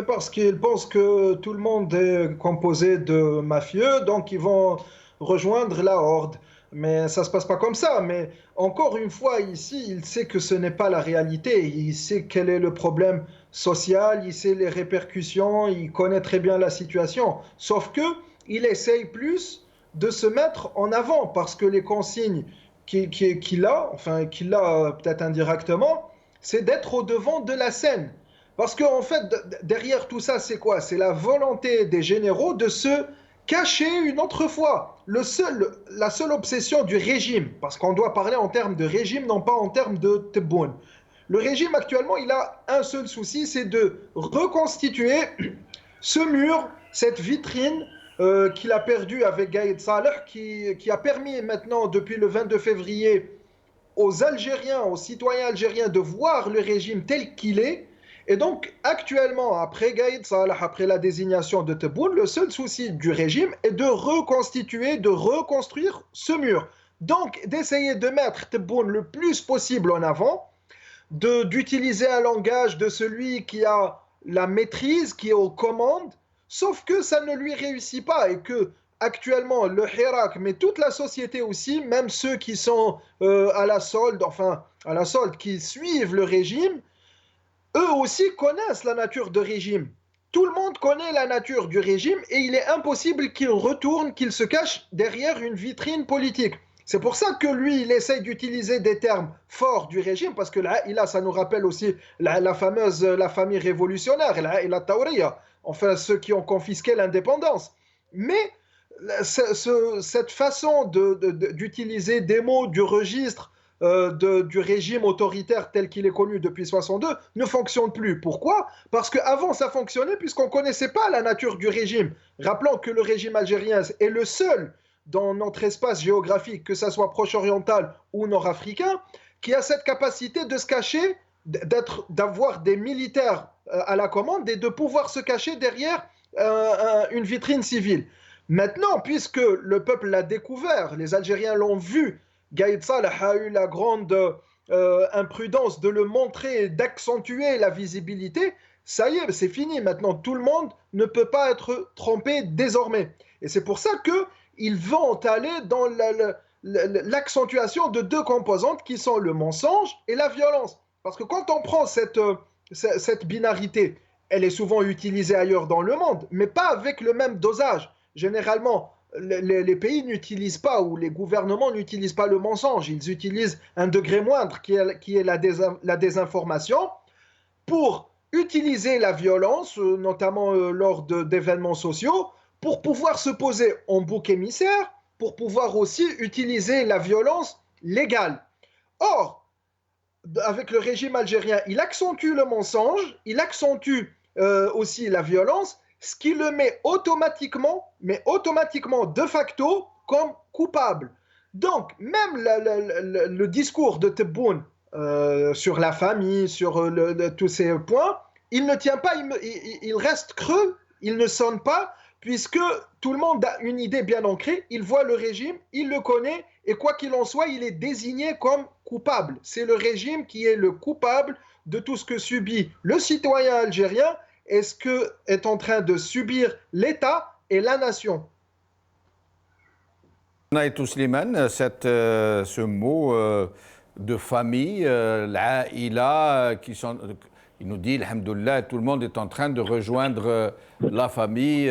Parce qu'ils pensent que tout le monde est composé de mafieux, donc ils vont rejoindre la horde. Mais ça ne se passe pas comme ça. Mais encore une fois, ici, il sait que ce n'est pas la réalité. Il sait quel est le problème social, il sait les répercussions, il connaît très bien la situation. Sauf que il essaye plus de se mettre en avant parce que les consignes qu'il a, enfin qu'il a peut-être indirectement, c'est d'être au devant de la scène. Parce qu'en fait, derrière tout ça, c'est quoi? C'est la volonté des généraux de se cacher une autre fois. La seule obsession du régime, parce qu'on doit parler en termes de régime, non pas en termes de Tebboune. Le régime actuellement, il a un seul souci, c'est de reconstituer ce mur, cette vitrine qu'il a perdue avec Gaïd Saleh, qui a permis maintenant, depuis le 22 février, aux Algériens, aux citoyens algériens de voir le régime tel qu'il est. Et donc, actuellement, après Gaïd Saleh, après la désignation de Tebboune, le seul souci du régime est de reconstituer, de reconstruire ce mur. Donc, d'essayer de mettre Tebboune le plus possible en avant, d'utiliser un langage de celui qui a la maîtrise, qui est aux commandes, sauf que ça ne lui réussit pas et que actuellement, le Hirak, mais toute la société aussi, même ceux qui sont à la solde, qui suivent le régime, eux aussi connaissent la nature de régime. Tout le monde connaît la nature du régime et il est impossible qu'il retourne, qu'il se cache derrière une vitrine politique. C'est pour ça que lui, il essaye d'utiliser des termes forts du régime, parce que l'Aïla, ça nous rappelle aussi la famille révolutionnaire, l'Aïla Taouriya, enfin ceux qui ont confisqué l'indépendance. Mais cette façon d'utiliser des mots du registre du régime autoritaire tel qu'il est connu depuis 1962 ne fonctionne plus. Pourquoi? Parce qu'avant ça fonctionnait puisqu'on ne connaissait pas la nature du régime. Rappelons que le régime algérien est le seul dans notre espace géographique, que ce soit proche-oriental ou nord-africain, qui a cette capacité de se cacher, d'avoir des militaires à la commande et de pouvoir se cacher derrière une vitrine civile. Maintenant, puisque le peuple l'a découvert, les Algériens l'ont vu, Gaïd Saleh a eu la grande imprudence de le montrer et d'accentuer la visibilité, ça y est, c'est fini. Maintenant, tout le monde ne peut pas être trompé désormais. Et c'est pour ça qu'ils vont aller dans l'accentuation de deux composantes qui sont le mensonge et la violence. Parce que quand on prend cette binarité, elle est souvent utilisée ailleurs dans le monde, mais pas avec le même dosage. Généralement, les pays n'utilisent pas, ou les gouvernements n'utilisent pas le mensonge, ils utilisent un degré moindre qui est la désinformation pour utiliser la violence, notamment lors d'événements sociaux, pour pouvoir se poser en bouc émissaire, pour pouvoir aussi utiliser la violence légale. Or, avec le régime algérien, il accentue le mensonge, il accentue aussi la violence, ce qui le met automatiquement de facto comme coupable. Donc, même le discours de Tebboune sur la famille, sur tous ces points, il ne tient pas, il reste creux, il ne sonne pas, puisque tout le monde a une idée bien ancrée, il voit le régime, il le connaît, et quoi qu'il en soit, il est désigné comme coupable. C'est le régime qui est le coupable de tout ce que subit le citoyen algérien, et ce que est en train de subir l'État et la nation. Naïtou Slimane, ce mot de famille, l'Aïla, il nous dit, alhamdoulilah, tout le monde est en train de rejoindre la famille.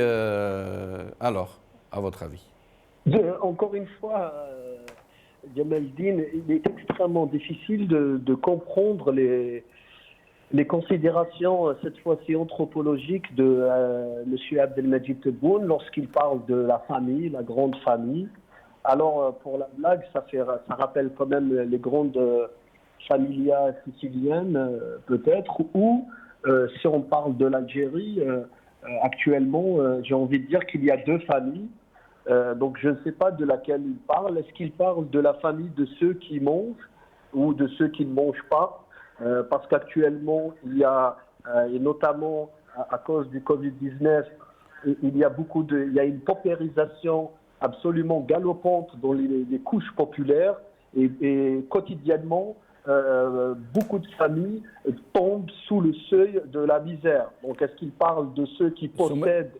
Alors, à votre avis? Encore une fois, Djamaldine, il est extrêmement difficile de comprendre les considérations, cette fois-ci anthropologiques, de M. Abdelmajid Tebboune lorsqu'il parle de la famille, la grande famille. Alors, pour la blague, ça rappelle quand même les grandes familias siciliennes, peut-être, ou si on parle de l'Algérie, actuellement, j'ai envie de dire qu'il y a deux familles. Donc, je ne sais pas de laquelle il parle. Est-ce qu'il parle de la famille de ceux qui mangent ou de ceux qui ne mangent pas? Parce qu'actuellement, il y a, et notamment à cause du Covid-19, il y a une paupérisation absolument galopante dans les couches populaires et quotidiennement, beaucoup de familles tombent sous le seuil de la misère. Donc, est-ce qu'il parle de ceux qui possèdent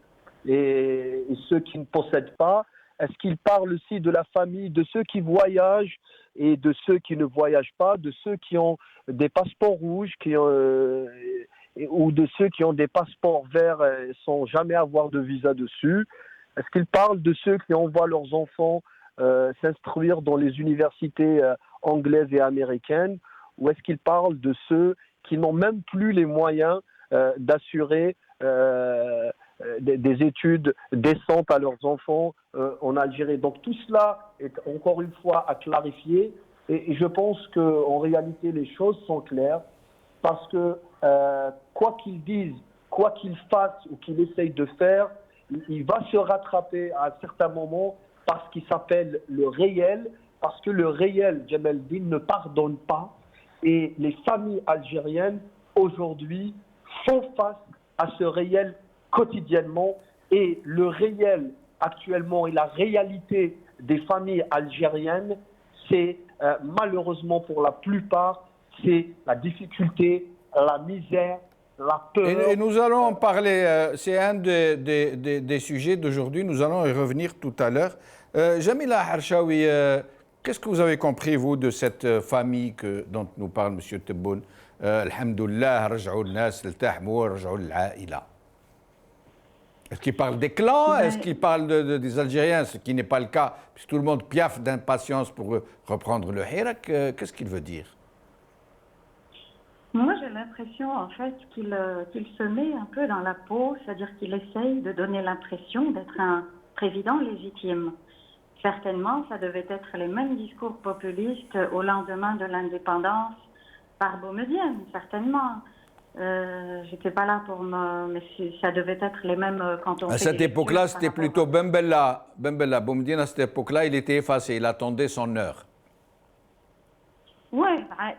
et ceux qui ne possèdent pas? Est-ce qu'il parle aussi de la famille, de ceux qui voyagent et de ceux qui ne voyagent pas, de ceux qui ont des passeports rouges ou de ceux qui ont des passeports verts sans jamais avoir de visa dessus? Est-ce qu'il parle de ceux qui envoient leurs enfants s'instruire dans les universités anglaises et américaines? Ou est-ce qu'il parle de ceux qui n'ont même plus les moyens d'assurer des études décentes à leurs enfants en Algérie? Donc tout cela est encore une fois à clarifier et je pense qu'en réalité les choses sont claires parce que quoi qu'il dise, quoi qu'il fasse ou qu'il essaye de faire, il va se rattraper à un certain moment parce qu'il s'appelle le réel, parce que le réel, Djamaldine, ne pardonne pas et les familles algériennes aujourd'hui font face à ce réel quotidiennement et le réel actuellement et la réalité des familles algériennes, c'est malheureusement pour la plupart, c'est la difficulté, la misère, la peur. Et nous allons en parler, c'est un des sujets d'aujourd'hui, nous allons y revenir tout à l'heure. Jamila Harshawi, qu'est-ce que vous avez compris, vous, de cette famille dont nous parle M. Tebboune? Alhamdoulilah, raj'ou al-nas, al-tahmou, raj'ou al-aïla. Est-ce qu'il parle des clans? Est-ce qu'il parle des Algériens? Ce qui n'est pas le cas, puisque tout le monde piaffe d'impatience pour reprendre le hirak. Qu'est-ce qu'il veut dire? Moi, j'ai l'impression, en fait, qu'il se met un peu dans la peau, c'est-à-dire qu'il essaye de donner l'impression d'être un président légitime. Certainement, ça devait être les mêmes discours populistes au lendemain de l'indépendance par Boumedienne, certainement. J'étais pas là mais ça devait être les mêmes quand on. À cette époque-là, c'était plutôt Bembella. Bembella, Boumedienne, à cette époque-là, il était effacé, il attendait son heure. Oui,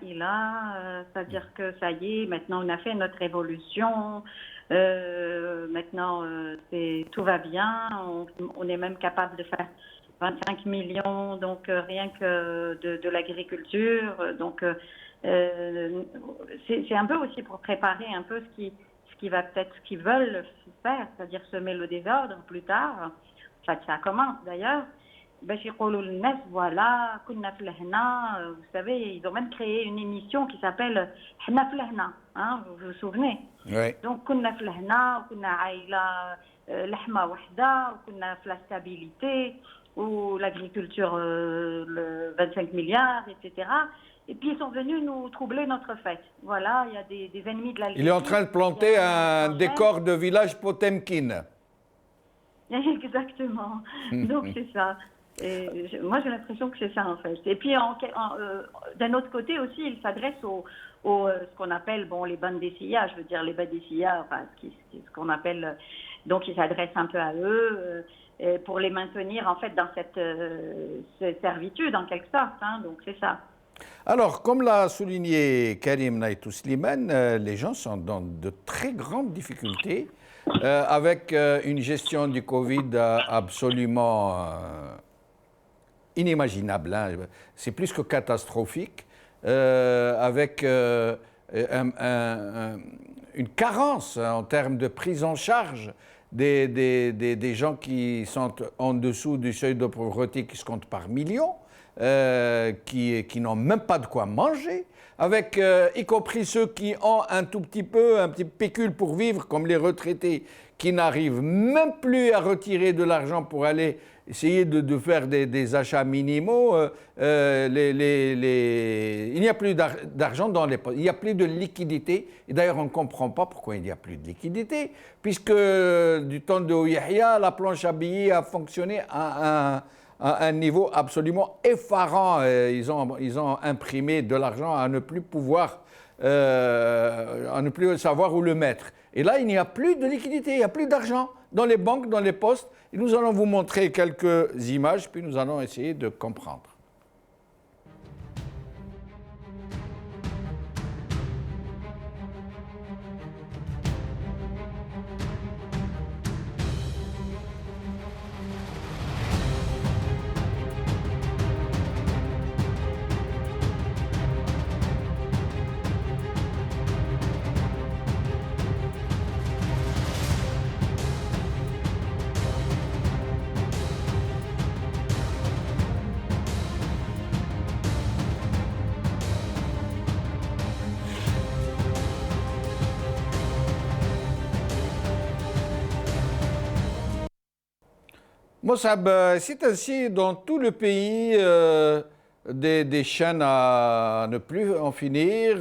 c'est-à-dire que ça y est, maintenant on a fait notre révolution, maintenant tout va bien, on est même capable de faire 25 millions, donc rien que de l'agriculture, donc c'est un peu aussi pour préparer un peu ce qu'ils veulent faire, c'est-à-dire semer le désordre plus tard. Ça commence d'ailleurs. Voilà, vous savez, ils ont même créé une émission qui s'appelle Hna Flahna, hein, vous vous souvenez? Oui. Donc, Kunna Flahna, Kunna Aïla, Lahma Wahda, Kunna la stabilité, ou l'agriculture, le 25 milliards, etc. Et puis, ils sont venus nous troubler notre fête. Voilà, il y a des ennemis de l'Algérie. Il est en train de planter un décor de village Potemkin. Exactement. Donc, c'est ça. Et moi, j'ai l'impression que c'est ça, en fait. Et puis, d'un autre côté aussi, il s'adresse ce qu'on appelle, les bandessia, je veux dire les bandessia, enfin, ce qu'on appelle... Donc, il s'adresse un peu à eux pour les maintenir, en fait, dans cette servitude, en quelque sorte. Hein, donc, c'est ça. Alors, comme l'a souligné Karim Naïtou Slimane, les gens sont dans de très grandes difficultés avec une gestion du Covid absolument... inimaginable, hein. C'est plus que catastrophique, avec une carence en termes de prise en charge des gens qui sont en dessous du seuil de pauvreté qui se compte par millions, qui n'ont même pas de quoi manger, avec y compris ceux qui ont un petit pécule pour vivre, comme les retraités, qui n'arrivent même plus à retirer de l'argent pour aller essayer de faire des achats minimaux. Il n'y a plus d'argent dans les postes, il n'y a plus de liquidité. Et d'ailleurs, on ne comprend pas pourquoi il n'y a plus de liquidité, puisque du temps de Yahya, la planche à billets a fonctionné à un niveau absolument effarant. Ils ont imprimé de l'argent à ne plus pouvoir, à ne plus savoir où le mettre. Et là, il n'y a plus de liquidité, il n'y a plus d'argent dans les banques, dans les postes. Et nous allons vous montrer quelques images, puis nous allons essayer de comprendre. Moussab, c'est ainsi dans tout le pays, des chaînes à ne plus en finir,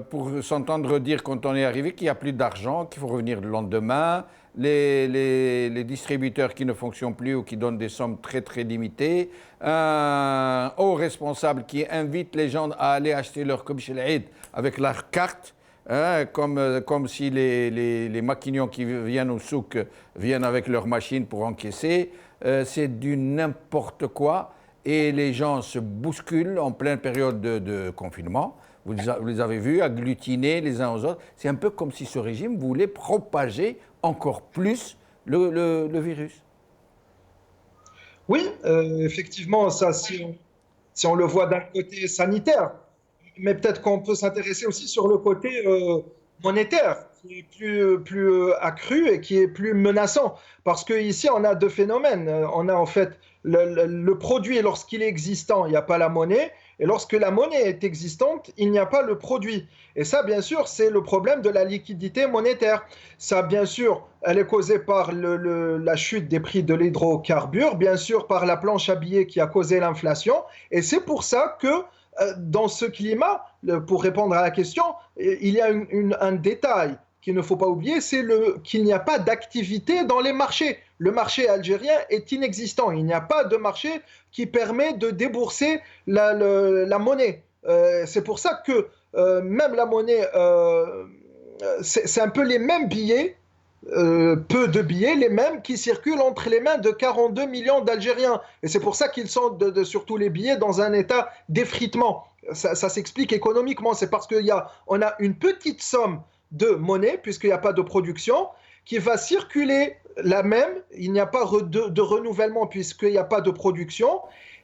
pour s'entendre dire quand on est arrivé qu'il n'y a plus d'argent, qu'il faut revenir le lendemain, les distributeurs qui ne fonctionnent plus ou qui donnent des sommes très très limitées, un haut responsable qui invite les gens à aller acheter leur Kobch el-Eid avec leur carte. Hein, comme si les maquignons qui viennent au souk viennent avec leurs machines pour encaisser. C'est du n'importe quoi et les gens se bousculent en pleine période de confinement. Vous les avez vus agglutinés les uns aux autres. C'est un peu comme si ce régime voulait propager encore plus le virus. Oui, effectivement, ça, si on le voit d'un côté sanitaire, mais peut-être qu'on peut s'intéresser aussi sur le côté monétaire, qui est plus accru et qui est plus menaçant. Parce qu'ici, on a deux phénomènes. On a en fait le produit, lorsqu'il est existant, il n'y a pas la monnaie. Et lorsque la monnaie est existante, il n'y a pas le produit. Et ça, bien sûr, c'est le problème de la liquidité monétaire. Ça, bien sûr, elle est causée par la chute des prix de l'hydrocarbure, bien sûr, par la planche à billets qui a causé l'inflation. Et c'est pour ça que dans ce climat, pour répondre à la question, il y a un détail qu'il ne faut pas oublier, c'est qu'il n'y a pas d'activité dans les marchés. Le marché algérien est inexistant. Il n'y a pas de marché qui permet de débourser la monnaie. C'est pour ça que même la monnaie, c'est un peu les mêmes billets, peu de billets, les mêmes qui circulent entre les mains de 42 millions d'Algériens. Et c'est pour ça qu'ils sont sur tous les billets dans un état d'effritement. Ça s'explique économiquement. C'est parce qu'on a une petite somme de monnaie, puisqu'il n'y a pas de production, qui va circuler la même. Il n'y a pas de renouvellement, puisqu'il n'y a pas de production.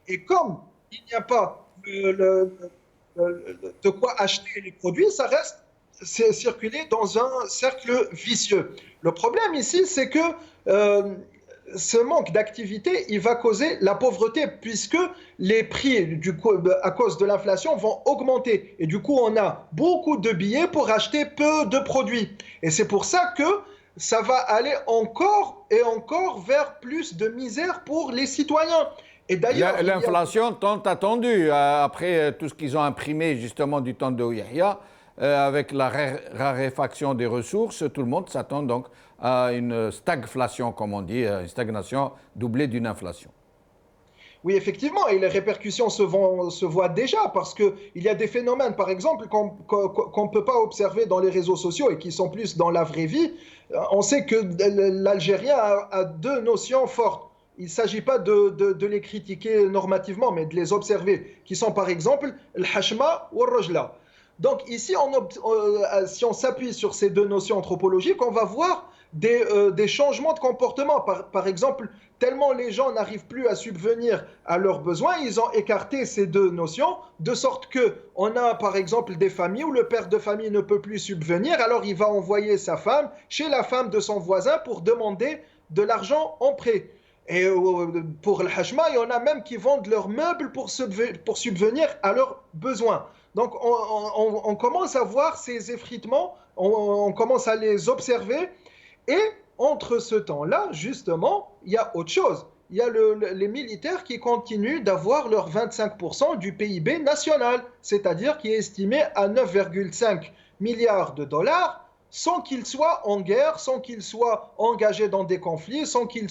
Et comme il n'y a pas de quoi acheter les produits, ça reste circuler dans un cercle vicieux. Le problème ici, c'est que ce manque d'activité, il va causer la pauvreté, puisque les prix, à cause de l'inflation, vont augmenter. Et du coup, on a beaucoup de billets pour acheter peu de produits. Et c'est pour ça que ça va aller encore et encore vers plus de misère pour les citoyens. Et d'ailleurs, l'inflation tant attendue, après tout ce qu'ils ont imprimé justement du temps de Yahya, avec la raréfaction des ressources, tout le monde s'attend donc à une stagflation, comme on dit, une stagnation doublée d'une inflation. Oui, effectivement, et les répercussions se voient déjà, parce qu'il y a des phénomènes, par exemple, qu'on ne peut pas observer dans les réseaux sociaux et qui sont plus dans la vraie vie. On sait que l'Algérien a deux notions fortes. Il ne s'agit pas de les critiquer normativement, mais de les observer, qui sont par exemple le hachma ou le rojla. Donc ici, si on s'appuie sur ces deux notions anthropologiques, on va voir des changements de comportement. Par exemple, tellement les gens n'arrivent plus à subvenir à leurs besoins, ils ont écarté ces deux notions, de sorte qu'on a par exemple des familles où le père de famille ne peut plus subvenir, alors il va envoyer sa femme chez la femme de son voisin pour demander de l'argent en prêt. Et pour le hachma, il y en a même qui vendent leurs meubles pour subvenir à leurs besoins. Donc on commence à voir ces effritements, on commence à les observer. Et entre ce temps-là, justement, il y a autre chose. Il y a les militaires qui continuent d'avoir leur 25% du PIB national, c'est-à-dire qui est estimé à 9,5 milliards de dollars, sans qu'ils soient en guerre, sans qu'ils soient engagés dans des conflits, sans qu'ils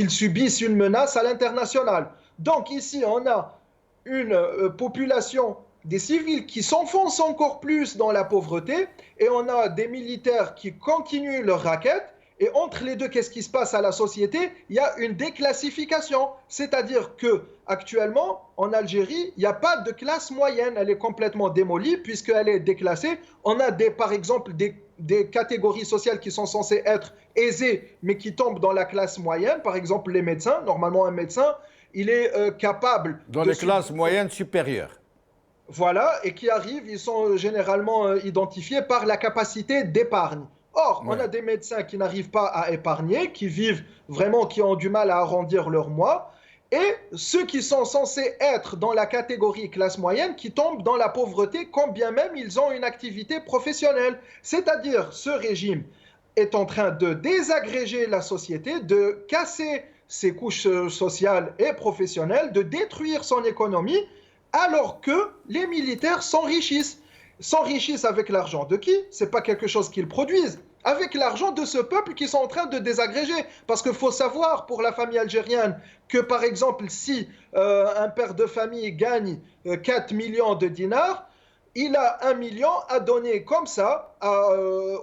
subissent une menace à l'international. Donc ici, on a une population des civils qui s'enfoncent encore plus dans la pauvreté, et on a des militaires qui continuent leur raquette. Et entre les deux, qu'est-ce qui se passe à la société? Il y a une déclassification, c'est-à-dire que actuellement en Algérie, il n'y a pas de classe moyenne, elle est complètement démolie puisqu'elle est déclassée. On a par exemple des catégories sociales qui sont censées être aisées mais qui tombent dans la classe moyenne, par exemple les médecins. Normalement un médecin, il est capable dans les classes moyennes supérieures. Voilà, et qui arrivent, ils sont généralement identifiés par la capacité d'épargne. Or, on a des médecins qui n'arrivent pas à épargner, qui vivent vraiment, qui ont du mal à arrondir leurs mois, et ceux qui sont censés être dans la catégorie classe moyenne, qui tombent dans la pauvreté, quand bien même ils ont une activité professionnelle. C'est-à-dire, ce régime est en train de désagréger la société, de casser ses couches sociales et professionnelles, de détruire son économie, alors que les militaires s'enrichissent. S'enrichissent avec l'argent de qui? Ce n'est pas quelque chose qu'ils produisent. Avec l'argent de ce peuple qui sont en train de désagréger. Parce qu'il faut savoir pour la famille algérienne que par exemple si un père de famille gagne 4 millions de dinars, il a 1 million à donner comme ça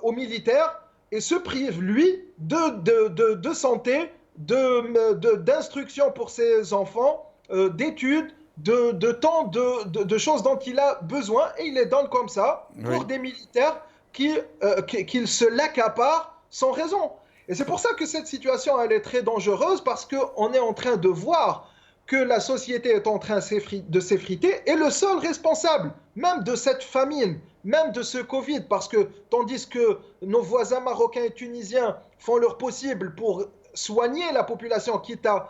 aux militaires et se prive lui de santé, d'instruction pour ses enfants, d'études, de temps, de choses dont il a besoin, et il les donne comme ça pour des militaires qu'ils se l'accaparent sans raison. Et c'est pour ça que cette situation, elle est très dangereuse, parce qu'on est en train de voir que la société est en train de s'effriter, et le seul responsable, même de cette famine, même de ce Covid, parce que tandis que nos voisins marocains et tunisiens font leur possible pour soigner la population, quitte à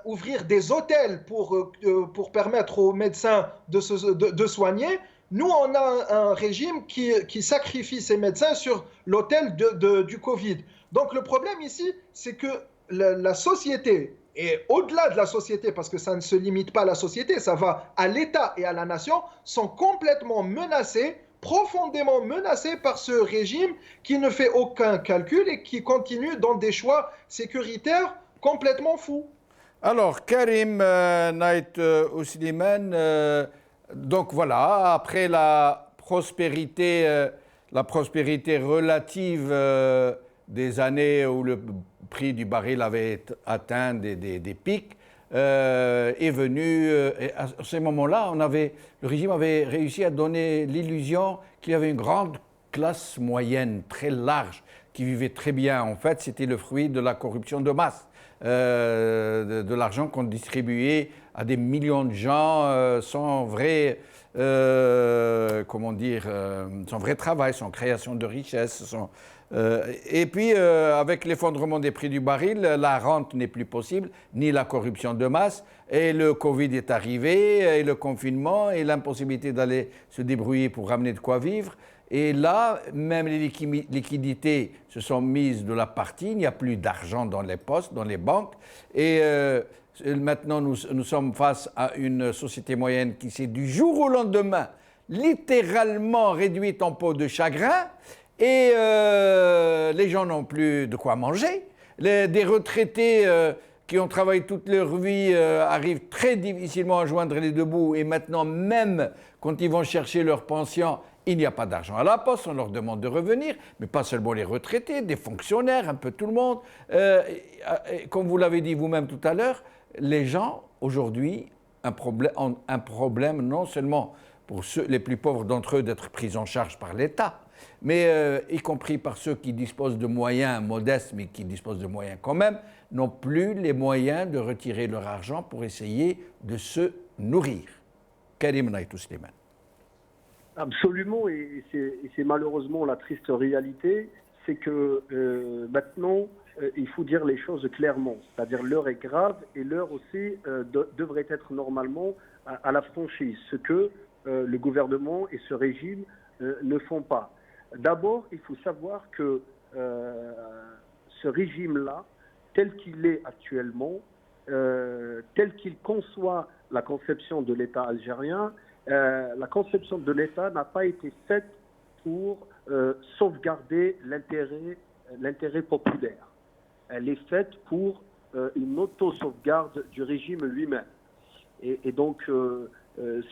ouvrir des hôtels pour permettre aux médecins de soigner, nous, on a un régime qui sacrifie ces médecins sur l'autel du Covid. Donc le problème ici, c'est que la société, et au-delà de la société, parce que ça ne se limite pas à la société, ça va à l'État et à la nation, sont complètement menacés, profondément menacés par ce régime qui ne fait aucun calcul et qui continue dans des choix sécuritaires complètement fous. Alors, Karim Naït Ousliman, donc voilà, après la prospérité relative des années où le prix du baril avait atteint des pics, est venu, et à ce moment-là, le régime avait réussi à donner l'illusion qu'il y avait une grande classe moyenne, très large, qui vivait très bien. En fait, c'était le fruit de la corruption de masse, de l'argent qu'on distribuait à des millions de gens sans vrai, sans vrai travail, sans création de richesse, et puis, avec l'effondrement des prix du baril, la rente n'est plus possible, ni la corruption de masse, et le Covid est arrivé, et le confinement, et l'impossibilité d'aller se débrouiller pour ramener de quoi vivre. Et là, même les liquidités se sont mises de la partie, il n'y a plus d'argent dans les postes, dans les banques, et maintenant nous sommes face à une société moyenne qui s'est du jour au lendemain littéralement réduite en peau de chagrin. Et les gens n'ont plus de quoi manger. Des retraités qui ont travaillé toute leur vie arrivent très difficilement à joindre les deux bouts. Et maintenant, même quand ils vont chercher leur pension, il n'y a pas d'argent à la poste. On leur demande de revenir, mais pas seulement les retraités, des fonctionnaires, un peu tout le monde. Comme vous l'avez dit vous-même tout à l'heure, les gens, aujourd'hui, ont un problème non seulement pour les plus pauvres d'entre eux d'être pris en charge par l'État, mais y compris par ceux qui disposent de moyens modestes, mais qui disposent de moyens quand même, n'ont plus les moyens de retirer leur argent pour essayer de se nourrir. Karim Naït Ousliman. Absolument, et c'est malheureusement la triste réalité, c'est que maintenant, il faut dire les choses clairement. C'est-à-dire l'heure est grave et l'heure aussi devrait être normalement à la franchise, ce que le gouvernement et ce régime ne font pas. D'abord, il faut savoir que ce régime-là, tel qu'il est actuellement, tel qu'il conçoit la conception de l'État algérien, la conception de l'État n'a pas été faite pour sauvegarder l'intérêt populaire. Elle est faite pour une auto-sauvegarde du régime lui-même. Et donc,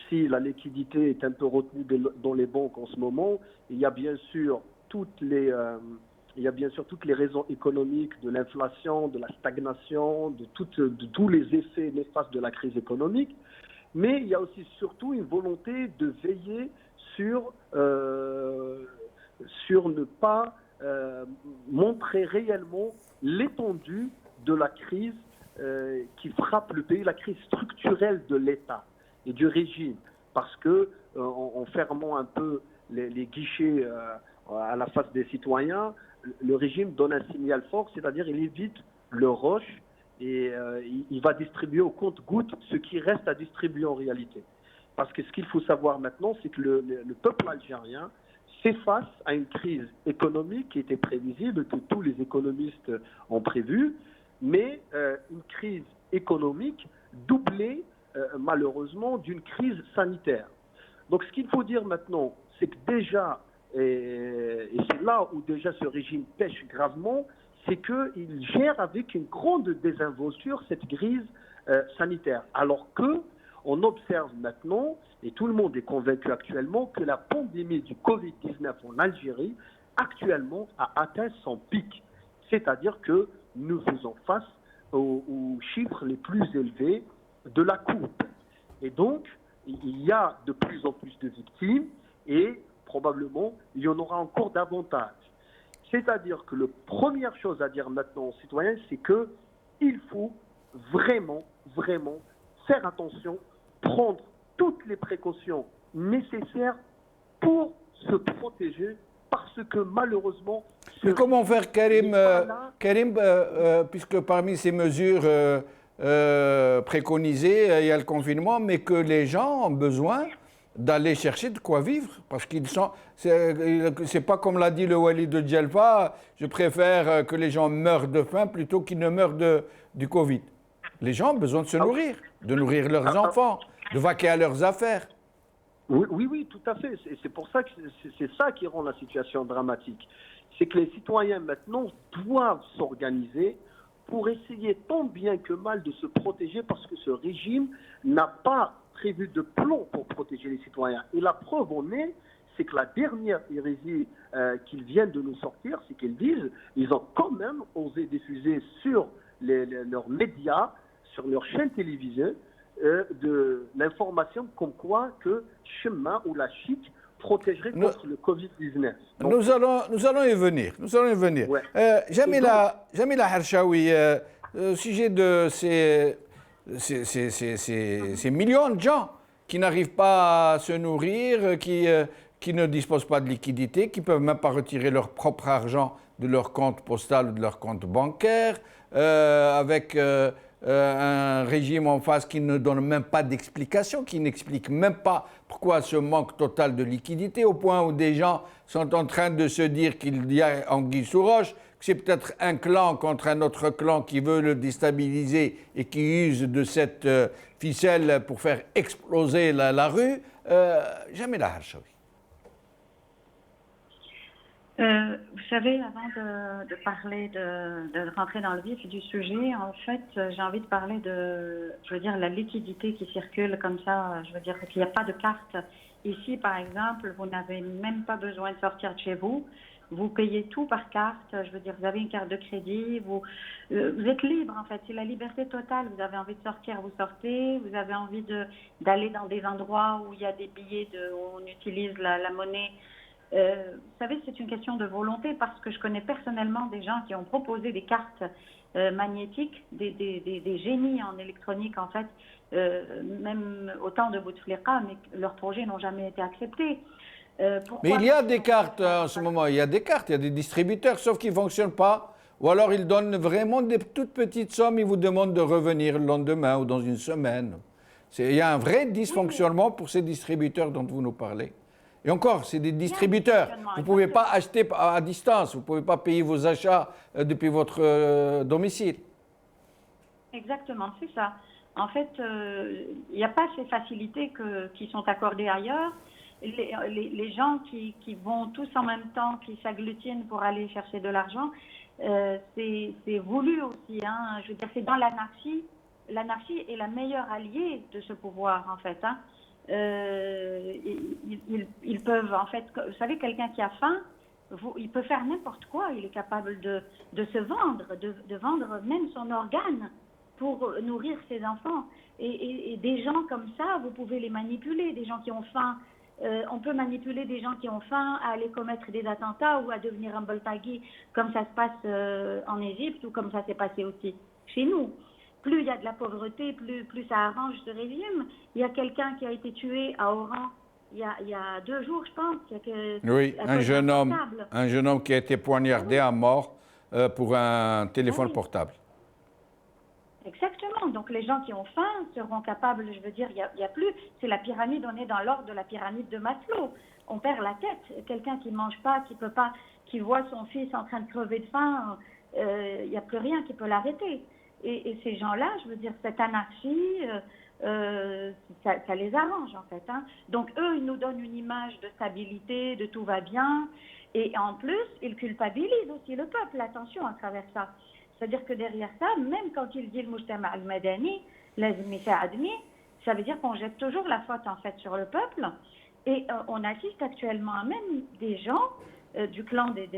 si la liquidité est un peu retenue dans les banques en ce moment, il y a bien sûr toutes les raisons économiques de l'inflation, de la stagnation, de tous les effets néfastes de la crise économique, mais il y a aussi surtout une volonté de veiller sur ne pas montrer réellement l'étendue de la crise qui frappe le pays, la crise structurelle de l'État et du régime, parce que en fermant un peu les guichets à la face des citoyens, le régime donne un signal fort, c'est-à-dire il évite le rush et il va distribuer au compte-gouttes ce qui reste à distribuer en réalité. Parce que ce qu'il faut savoir maintenant, c'est que le peuple algérien fait face à une crise économique qui était prévisible, que tous les économistes ont prévu, mais une crise économique doublée malheureusement d'une crise sanitaire. Donc ce qu'il faut dire maintenant, c'est que déjà, et c'est là où déjà ce régime pêche gravement, c'est qu'il gère avec une grande désinvolture cette crise sanitaire. Alors qu'on observe maintenant, et tout le monde est convaincu actuellement, que la pandémie du Covid-19 en Algérie, actuellement, a atteint son pic. C'est-à-dire que nous faisons face aux chiffres les plus élevés de la courbe. Et donc, il y a de plus en plus de victimes et probablement, il y en aura encore davantage. C'est-à-dire que la première chose à dire maintenant aux citoyens, c'est qu'il faut vraiment, vraiment faire attention, prendre toutes les précautions nécessaires pour se protéger, parce que malheureusement... Mais comment faire, Karim, puisque parmi ces mesures préconisées, il y a le confinement, mais que les gens ont besoin d'aller chercher de quoi vivre, parce qu'ils sont... C'est pas comme l'a dit le Walid de Djelfa, je préfère que les gens meurent de faim plutôt qu'ils ne meurent du Covid. Les gens ont besoin de se nourrir, de nourrir leurs enfants, de vaquer à leurs affaires. Oui, tout à fait. C'est pour ça que c'est ça qui rend la situation dramatique. C'est que les citoyens maintenant doivent s'organiser pour essayer tant bien que mal de se protéger, parce que ce régime n'a pas prévu de plan pour protéger les citoyens. Et la preuve en est, c'est que la dernière hérésie qu'ils viennent de nous sortir, c'est qu'ils disent, ils ont quand même osé diffuser sur leurs médias, sur leurs chaînes télévisées, de l'information comme quoi que chemin ou la chic protégerait contre le Covid-19. Donc, nous allons y venir. Ouais. Jamila Harshawi, au sujet de ces millions de gens qui n'arrivent pas à se nourrir, qui ne disposent pas de liquidité, qui ne peuvent même pas retirer leur propre argent de leur compte postal ou de leur compte bancaire, avec un régime en face qui ne donne même pas d'explication, qui n'explique même pas pourquoi ce manque total de liquidité, au point où des gens sont en train de se dire qu'il y a anguille sous roche, que c'est peut-être un clan contre un autre clan qui veut le déstabiliser et qui use de cette ficelle pour faire exploser la rue. Jamila Harshawi. Vous savez, avant de parler, de rentrer dans le vif du sujet, en fait, j'ai envie de parler la liquidité qui circule comme ça. Je veux dire qu'il n'y a pas de carte. Ici, par exemple, vous n'avez même pas besoin de sortir de chez vous. Vous payez tout par carte. Je veux dire, vous avez une carte de crédit. Vous êtes libre, en fait. C'est la liberté totale. Vous avez envie de sortir, vous sortez. Vous avez envie d'aller dans des endroits où il y a des billets, où on utilise la monnaie. Vous savez, c'est une question de volonté, parce que je connais personnellement des gens qui ont proposé des cartes magnétiques, des génies en électronique, en fait, même au temps de Bouteflika, mais leurs projets n'ont jamais été acceptés. Mais il y a des cartes en ce moment, il y a des cartes, il y a des distributeurs, sauf qu'ils ne fonctionnent pas. Ou alors ils donnent vraiment des toutes petites sommes, ils vous demandent de revenir le lendemain ou dans une semaine. Il y a un vrai dysfonctionnement pour ces distributeurs dont vous nous parlez. Et encore, c'est des distributeurs. Vous ne pouvez pas acheter à distance, vous ne pouvez pas payer vos achats depuis votre domicile. Exactement, c'est ça. En fait, il n'y a pas ces facilités qui sont accordées ailleurs. Les gens qui vont tous en même temps, qui s'agglutinent pour aller chercher de l'argent, c'est voulu aussi. Hein. Je veux dire, c'est dans l'anarchie. L'anarchie est la meilleure alliée de ce pouvoir, en fait. Hein. Ils peuvent, en fait, vous savez, quelqu'un qui a faim, il peut faire n'importe quoi. Il est capable de se vendre, de vendre même son organe pour nourrir ses enfants. Et des gens comme ça, vous pouvez les manipuler. Des gens qui ont faim, on peut manipuler des gens qui ont faim à aller commettre des attentats ou à devenir un boltagui, comme ça se passe en Égypte ou comme ça s'est passé aussi chez nous. Plus il y a de la pauvreté, plus ça arrange ce régime. Il y a quelqu'un qui a été tué à Oran il y a 2 jours, je pense. Oui, un jeune homme qui a été poignardé à mort pour un téléphone portable. Exactement. Donc les gens qui ont faim seront capables, je veux dire, il y a plus. C'est la pyramide, on est dans l'ordre de la pyramide de Maslow. On perd la tête. Quelqu'un qui ne mange pas, qui peut pas, qui voit son fils en train de crever de faim, il n'y a plus rien qui peut l'arrêter. Et ces gens-là, je veux dire, cette anarchie, ça les arrange en fait. Hein. Donc eux, ils nous donnent une image de stabilité, de tout va bien. Et en plus, ils culpabilisent aussi le peuple, attention, à travers ça. C'est-à-dire que derrière ça, même quand il dit le mujtama al-madani, ça veut dire qu'on jette toujours la faute en fait sur le peuple. Et on assiste actuellement à même des gens du clan des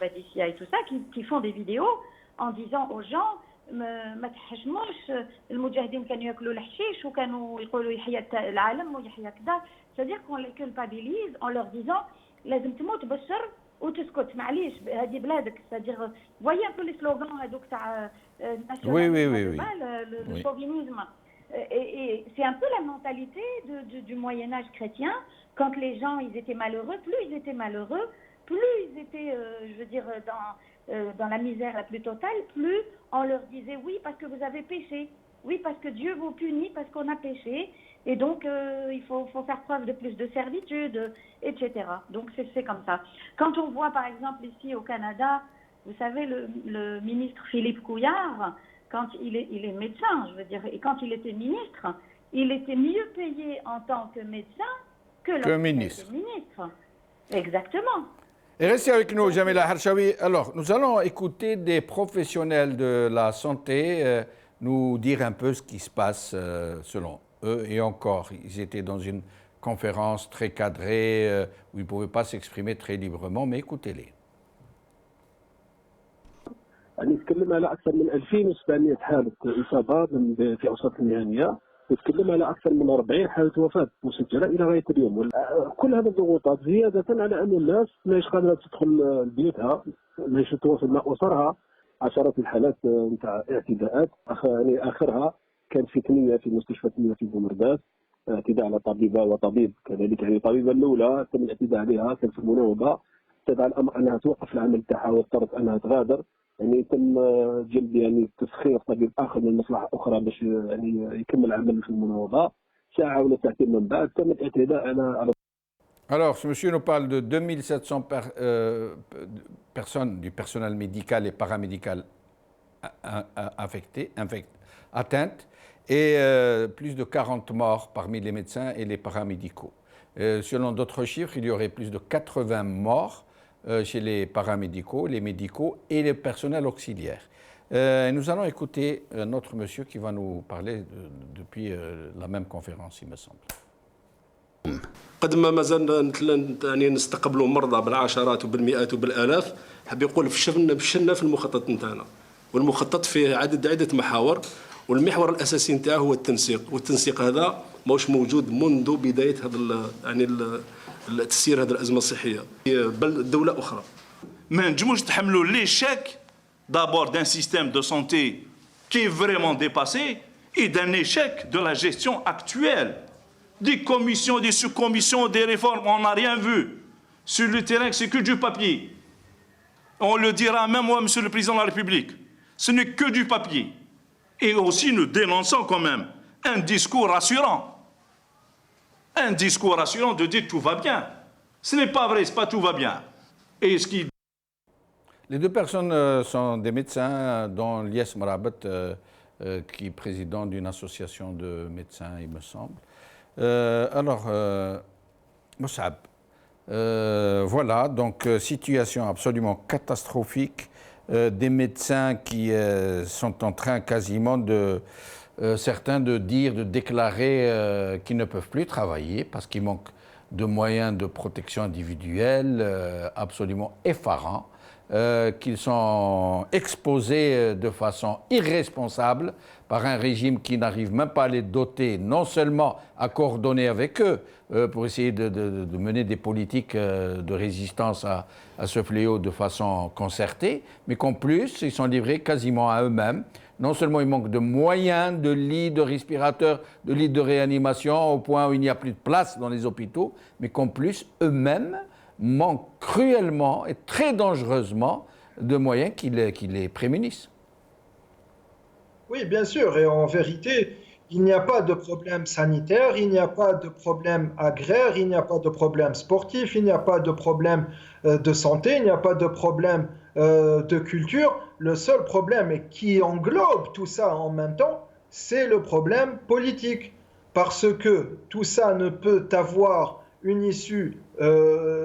Badissia et tout ça qui font des vidéos en disant aux gens ما تحشموش المجاهدين كانوا ياكلوا الحشيش وكانوا يقولوا يحيى العالم ويحيى كذا. C'est-à-dire qu'on les culpabilise en leur disant لازم تموت بالشر وتسكت معليش هذه بلادك. C'est-à-dire voyez un peu les slogans هذوك تاع le chauvinisme. Et c'est un peu la mentalité du Moyen-Âge chrétien. Quand les gens ils étaient malheureux, plus ils étaient malheureux, plus ils étaient, je veux dire, dans la misère la plus totale, plus on leur disait oui parce que vous avez péché, oui parce que Dieu vous punit parce qu'on a péché, et donc il faut faire preuve de plus de servitude, etc. Donc c'est comme ça. Quand on voit par exemple ici au Canada, vous savez le ministre Philippe Couillard, quand il est médecin, je veux dire, et quand il était ministre, il était mieux payé en tant que médecin que ministre. Exactement. Et restez avec nous, Jamila Harshawi. Alors, nous allons écouter des professionnels de la santé nous dire un peu ce qui se passe selon eux. Et encore, ils étaient dans une conférence très cadrée où ils ne pouvaient pas s'exprimer très librement, mais écoutez-les. نتكلم على أكثر من 2700 حالة إصابة في أوساط المهنية، نتكلم على أكثر من 40 حالة وفاة مسجلة إلى غاية اليوم. كل هذه الضغوطات زيادة على أن الناس ماهيش قادرة تدخل بيوتها، ماهيش تتواصل مع أسرها. عشرات الحالات نتاع اعتداءات، يعني آخرها كان في تنية في مستشفى تنية في بومرداس، اعتداء على طبيبة وطبيب كذلك. يعني الطبيبة الأولى تم الاعتداء عليها، كانت في المناوبة، استدعى الأمر أنها توقف العمل تاعها واضطرت أنها تغادر. يعني تم جلب يعني تسخير طبيب اخر من مصلحه اخرى باش يعني يكمل عمله في المناوضه. ساعه ولا ساعتين من بعد تم الاعتداء على. Alors, ce monsieur nous parle de 2700 personnes du personnel médical et paramédical atteintes et plus de 40 morts parmi les médecins et les paramédicaux. Selon d'autres chiffres, il y aurait plus de 80 morts chez les paramédicaux, les médicaux et les personnels auxiliaires. Nous allons écouter un autre monsieur qui va nous parler depuis la même conférence, il me semble. قد ما زال يعني نستقبلوا مرضى بالعشرات وبالمئات وبالالاف. حاب يقول فشلنا في المخطط نتاعنا، والمخطط فيه عدة محاور، والمحور الاساسي نتاعه هو التنسيق، والتنسيق هذا ماهوش موجود منذ بدايه هذا يعني تسيير هذه الازمه الصحيه بل دوله اخرى. ما نجموش نتحملوا لي شاك d'abord d'un système de santé qui est vraiment dépassé et d'un échec de la gestion actuelle Des commissions, des sous-commissions, des réformes, on n'a rien vu. Sur le terrain, c'est que du papier. On le dira même moi, Monsieur le Président de la République. Ce n'est que du papier. Et aussi, nous dénonçons quand même un discours rassurant. Un discours rassurant de dire tout va bien. Ce n'est pas vrai, c'est pas tout va bien. Et ce qui... Les deux personnes sont des médecins, dont Lies Marabat, qui est président d'une association de médecins, il me semble. Moussab, voilà, donc situation absolument catastrophique. Des médecins qui sont en train quasiment de... certains de dire, de déclarer qu'ils ne peuvent plus travailler parce qu'il manque de moyens de protection individuelle absolument effarants. Qu'ils sont exposés de façon irresponsable par un régime qui n'arrive même pas à les doter, non seulement à coordonner avec eux pour essayer de mener des politiques de résistance à ce fléau de façon concertée, mais qu'en plus, ils sont livrés quasiment à eux-mêmes. Non seulement il manque de moyens, de lits, de respirateurs, de lits de réanimation, au point où il n'y a plus de place dans les hôpitaux, mais qu'en plus, eux-mêmes manquent cruellement et très dangereusement de moyens qui les prémunissent. Oui, bien sûr. Et en vérité, il n'y a pas de problème sanitaire, il n'y a pas de problème agraire, il n'y a pas de problème sportif, il n'y a pas de problème de santé, il n'y a pas de problème de culture. Le seul problème, et qui englobe tout ça en même temps, c'est le problème politique. Parce que tout ça ne peut avoir une issue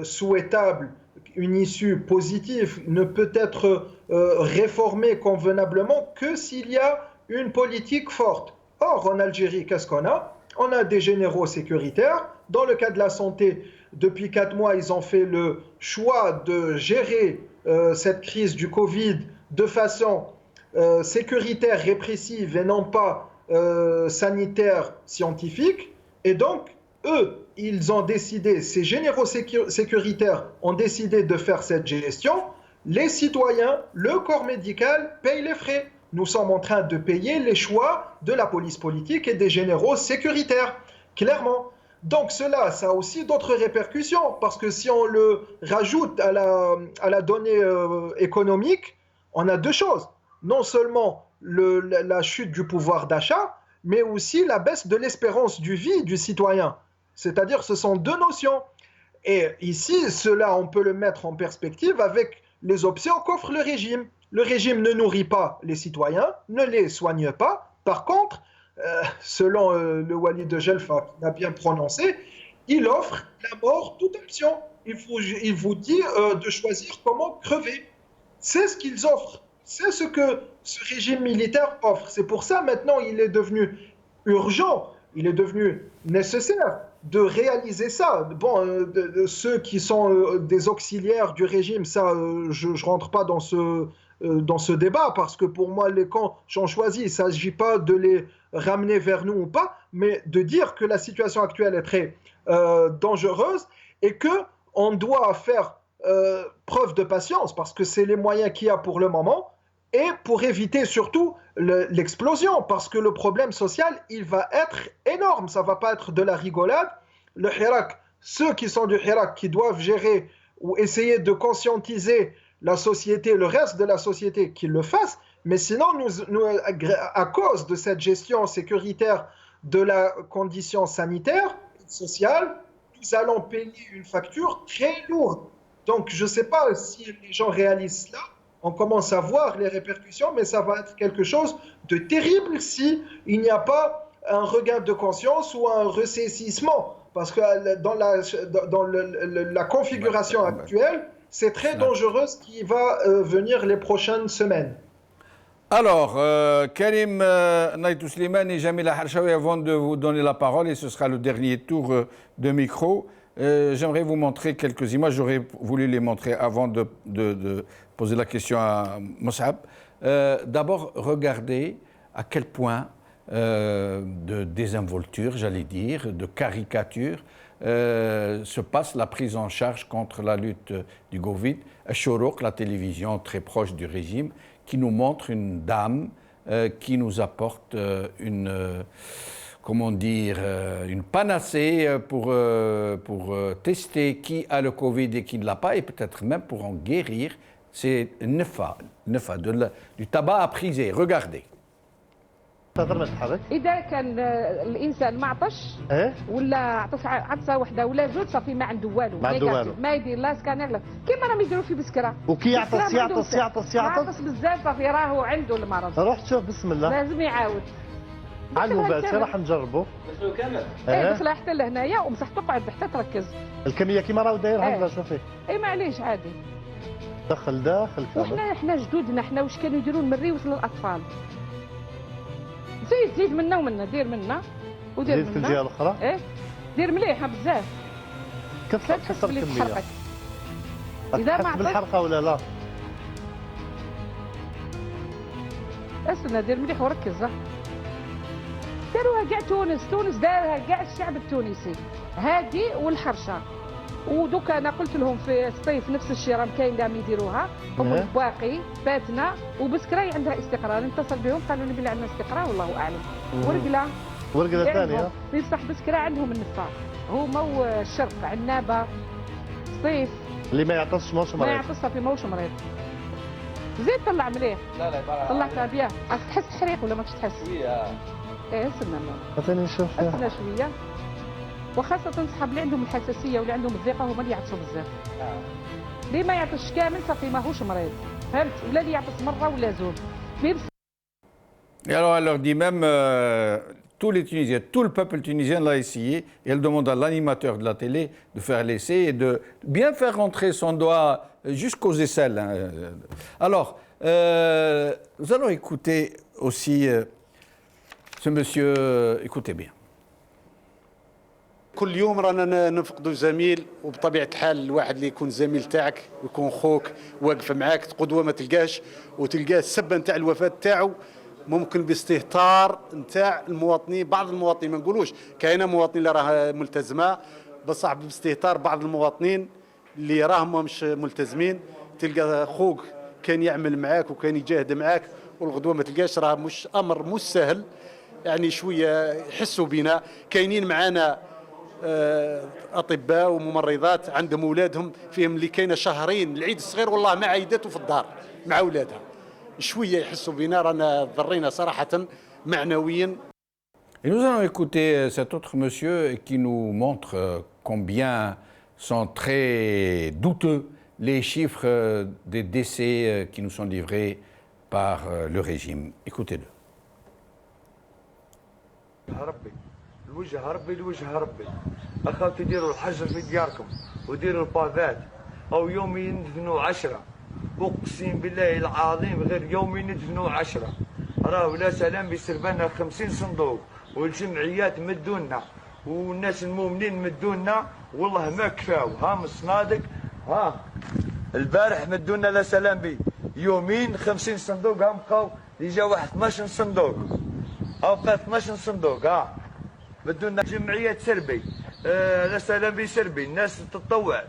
souhaitable, une issue positive, ne peut être réformée convenablement que s'il y a une politique forte. Or, en Algérie, qu'est-ce qu'on a? On a des généraux sécuritaires. Dans le cas de la santé, depuis 4 mois, ils ont fait le choix de gérer cette crise du Covid de façon sécuritaire, répressive et non pas sanitaire, scientifique. Et donc, eux, ils ont décidé, ces généraux sécuritaires ont décidé de faire cette gestion. Les citoyens, le corps médical payent les frais. Nous sommes en train de payer les choix de la police politique et des généraux sécuritaires, clairement. Donc cela, ça a aussi d'autres répercussions, parce que si on le rajoute à la donnée économique, on a deux choses. Non seulement la chute du pouvoir d'achat, mais aussi la baisse de l'espérance de vie du citoyen. C'est-à-dire, ce sont deux notions. Et ici, cela, on peut le mettre en perspective avec les options qu'offre le régime. Le régime ne nourrit pas les citoyens, ne les soigne pas. Par contre, selon le Wali de Gelfa, qui l'a bien prononcé, il offre la mort toute option. Il vous dit de choisir comment crever. C'est ce qu'ils offrent. C'est ce que ce régime militaire offre. C'est pour ça, maintenant, il est devenu urgent, il est devenu nécessaire de réaliser ça. Bon, ceux qui sont des auxiliaires du régime, ça, je ne rentre pas dans ce débat, parce que pour moi, les camps sont choisis. Il ne s'agit pas de les ramener vers nous ou pas, mais de dire que la situation actuelle est très dangereuse et qu'on doit faire preuve de patience, parce que c'est les moyens qu'il y a pour le moment, et pour éviter surtout l'explosion, parce que le problème social, il va être énorme, ça ne va pas être de la rigolade. Le Hirak, ceux qui sont du Hirak, qui doivent gérer ou essayer de conscientiser la société, le reste de la société, qu'ils le fassent, mais sinon, nous, à cause de cette gestion sécuritaire de la condition sanitaire, sociale, nous allons payer une facture très lourde. Donc, je ne sais pas si les gens réalisent cela. On commence à voir les répercussions, mais ça va être quelque chose de terrible si il n'y a pas un regain de conscience ou un ressaisissement. Parce que dans la configuration actuelle, c'est très dangereux ce qui va venir les prochaines semaines. Alors, Karim Naïtou Slimane et Jamila Harshawi, avant de vous donner la parole, et ce sera le dernier tour de micro, j'aimerais vous montrer quelques images. J'aurais voulu les montrer avant de poser la question à Moussab. D'abord, regardez à quel point de désinvolture, j'allais dire, de caricature, se passe la prise en charge contre la lutte du Covid. Chourouk, la télévision très proche du régime, qui nous montre une dame qui nous apporte une comment dire, une panacée pour tester qui a le Covid et qui ne l'a pas, et peut-être même pour en guérir. C'est NEFA, du tabac à priser. Regardez. اذا كان الانسان ما عطش ولا عطسه وحده ولا زوج صافي ما عنده والو ما يدير لا سكانير لا كيما راهم يديروا فيه بالسكره وكي يعطس بزاف صافي راهو عنده المرض. روح شوف بسم الله لازم يعاود على الموبايل راح نجربوا دخلوا كامل دخلها حتى لهنايا ومسح تقعد حتى تركز الكميه كيما راهو داير هكذا شوفي معليش عادي دخل كامل. وحنا جدودنا حنا واش كانوا يديرون من الريوس للاطفال زيد منا ومنا دير منا ودير منا في الجهه الاخرى دير مليحه بزاف كثر تحس بلي الكميه تحرقك اذا ما بالحرقه ولا لا اسنا دير مليح وركز داروها كاع تونس دارها كاع الشعب التونسي هادي والحرشه ودوكا انا قلت لهم في الصيف نفس الشيء راهم كاين قاعدين يديروها هم الباقي فاتنا وبسكراي عندها استقرار نتصل بهم قالوا لي بلي عندنا استقرار والله اعلم ورقله ثانيه بصح بسكراي عندهم النفاق هما والشرق عنابه صيف اللي ما يعطسش ماهوش مريض ما يعطس صافي ماهوش مريض زيد طلع مليح لا طلعتها بيان تحس تحريق ولا ماكش تحس استنى ثاني نشوف استنى شويه وخاصة صحاب اللي عندهم الحساسية واللي عندهم الضيقة هما اللي يعطسوا بزاف. اللي ما يعطش كامل صافي ماهوش مريض، فهمت؟ ولا اللي يعطس مرة ولا زوج. Et alors elle leur dit même, tous les Tunisiens, tout le peuple tunisien l'a essayé, et elle demande à l'animateur de la télé de faire l'essai et de bien faire rentrer son doigt jusqu'aux aisselles. Alors, nous allons écouter aussi ce monsieur, écoutez bien. كل يوم رانا نفقدوا زميل وبطبيعه الحال الواحد اللي يكون زميل تاعك ويكون خوك واقف معاك قدوه ما تلقاش وتلقاه السبه نتاع الوفاه تاعو ممكن باستهتار نتاع المواطنين بعض المواطنين ما نقولوش كاينه مواطنين اللي راه ملتزمه بصح باستهتار بعض المواطنين اللي راهم مش ملتزمين تلقى خوك كان يعمل معاك وكان يجاهد معاك والغدوه ما تلقاش راه مش امر مش سهل يعني شويه يحسوا بنا كاينين معانا اطباء وممرضات عندهم اولادهم فيهم اللي كاينه شهرين العيد الصغير والله ما عيدته في الدار مع اولادها شويه يحسوا بنا رانا ضرينا صراحه معنويا. Et nous allons écouter cet autre monsieur qui nous montre combien sont très douteux les chiffres des décès qui nous sont livrés par le régime. Écoutez-le. الوجه ربي الوجه ربي اخواتي ديروا الحجر في دياركم وديروا البافات او يومي ندفنوا 10 اقسم بالله العظيم غير يومي ندفنوا 10 راه لا سلام بيسربنا 50 صندوق والجمعيات مدونا والناس المؤمنين مدونا والله ما كفاو ها من الصنادق ها البارح مدونا لا سلام بي يومين 50 صندوق ها بقاو يجا واحد 12 صندوق او بقى 12 صندوق ها بدنا جمعيات سربي لا سلام بي سربي الناس تتطوع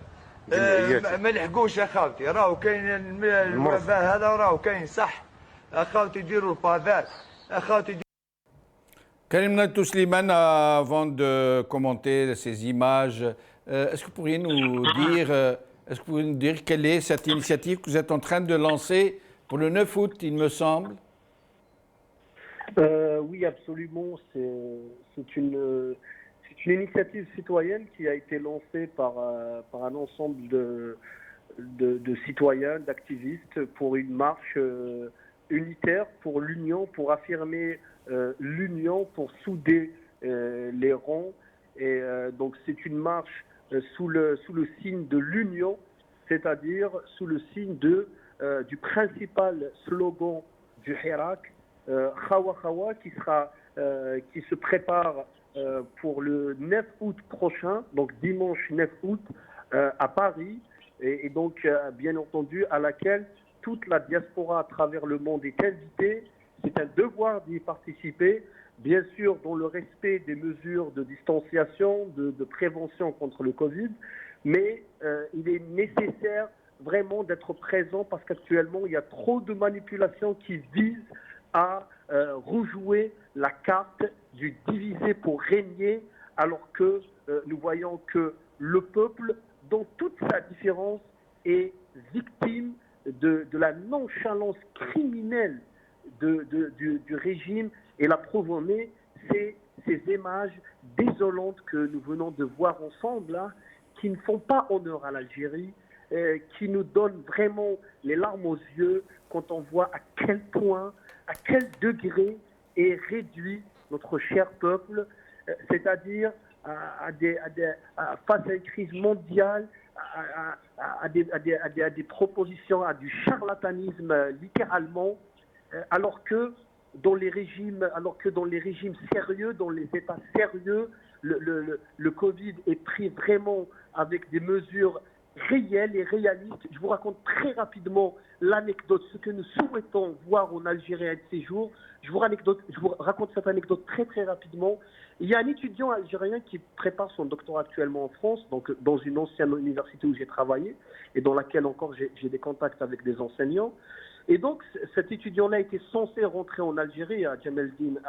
ما لحقوش اخوتي راهو كاين الوباء هذا راهو كاين صح اخوتي ديروا البافات اخوتي. Karim Natou Slimane, avant de commenter ces images, est-ce que vous pourriez nous dire quelle est cette initiative que vous êtes en train de lancer pour le 9 août, il me semble? Oui, absolument. C'est une initiative citoyenne qui a été lancée par un ensemble de citoyens, d'activistes pour une marche unitaire pour l'union, pour affirmer l'union, pour souder les rangs. Et donc c'est une marche sous le signe de l'union, c'est-à-dire sous le signe du principal slogan du Hirak, Khawa Khawa, qui se prépare pour le 9 août prochain, donc dimanche 9 août à Paris, et donc bien entendu à laquelle toute la diaspora à travers le monde est invitée. C'est un devoir d'y participer, bien sûr dans le respect des mesures de distanciation, de prévention contre le Covid, mais il est nécessaire vraiment d'être présent parce qu'actuellement il y a trop de manipulations qui visent à rejouer la carte du diviser pour régner, alors que nous voyons que le peuple, dans toute sa différence, est victime de la nonchalance criminelle du régime. Et la preuve en est, c'est ces images désolantes que nous venons de voir ensemble, là, qui ne font pas honneur à l'Algérie, qui nous donnent vraiment les larmes aux yeux quand on voit à quel point, à quel degré est réduit notre cher peuple, c'est-à-dire face à une crise mondiale, à des propositions, à du charlatanisme littéralement, alors que dans les régimes sérieux, dans les États sérieux, le Covid est pris vraiment avec des mesures réelles et réalistes. Je vous raconte très rapidement l'anecdote, ce que nous souhaitons voir en Algérie un de ces jours. Je vous raconte cette anecdote très très rapidement. Il y a un étudiant algérien qui prépare son doctorat actuellement en France, donc dans une ancienne université où j'ai travaillé et dans laquelle encore j'ai des contacts avec des enseignants. Et donc cet étudiant-là était censé rentrer en Algérie, à Djemeldine,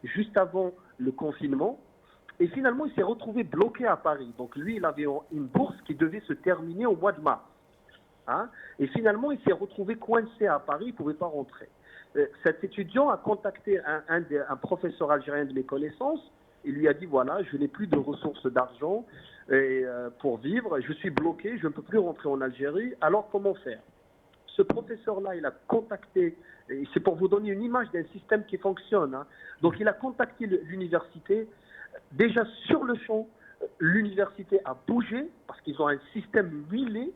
juste avant le confinement. Et finalement, il s'est retrouvé bloqué à Paris. Donc lui, il avait une bourse qui devait se terminer au mois de mars. Hein? Et finalement, il s'est retrouvé coincé à Paris, il ne pouvait pas rentrer. Cet étudiant a contacté un professeur algérien de mes connaissances. Il lui a dit, voilà, je n'ai plus de ressources d'argent pour vivre, je suis bloqué, je ne peux plus rentrer en Algérie, alors comment faire? Ce professeur-là, il a contacté, et c'est pour vous donner une image d'un système qui fonctionne, hein. Donc il a contacté l'université. Déjà sur le champ, l'université a bougé, parce qu'ils ont un système huilé,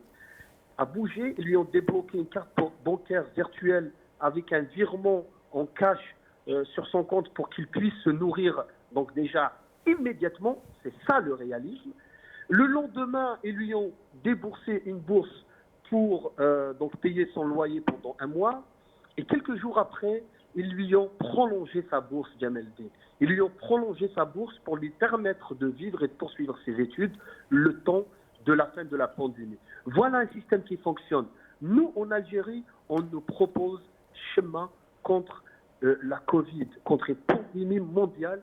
a bougé, ils lui ont débloqué une carte bancaire virtuelle avec un virement en cash sur son compte pour qu'il puisse se nourrir, donc déjà immédiatement, c'est ça le réalisme. Le lendemain, ils lui ont déboursé une bourse pour donc payer son loyer pendant un mois, et quelques jours après, ils lui ont prolongé sa bourse, Djemeldine. Ils lui ont prolongé sa bourse pour lui permettre de vivre et de poursuivre ses études le temps de la fin de la pandémie. Voilà un système qui fonctionne. Nous, en Algérie, on nous propose chemin contre la Covid, contre une pandémie mondiale.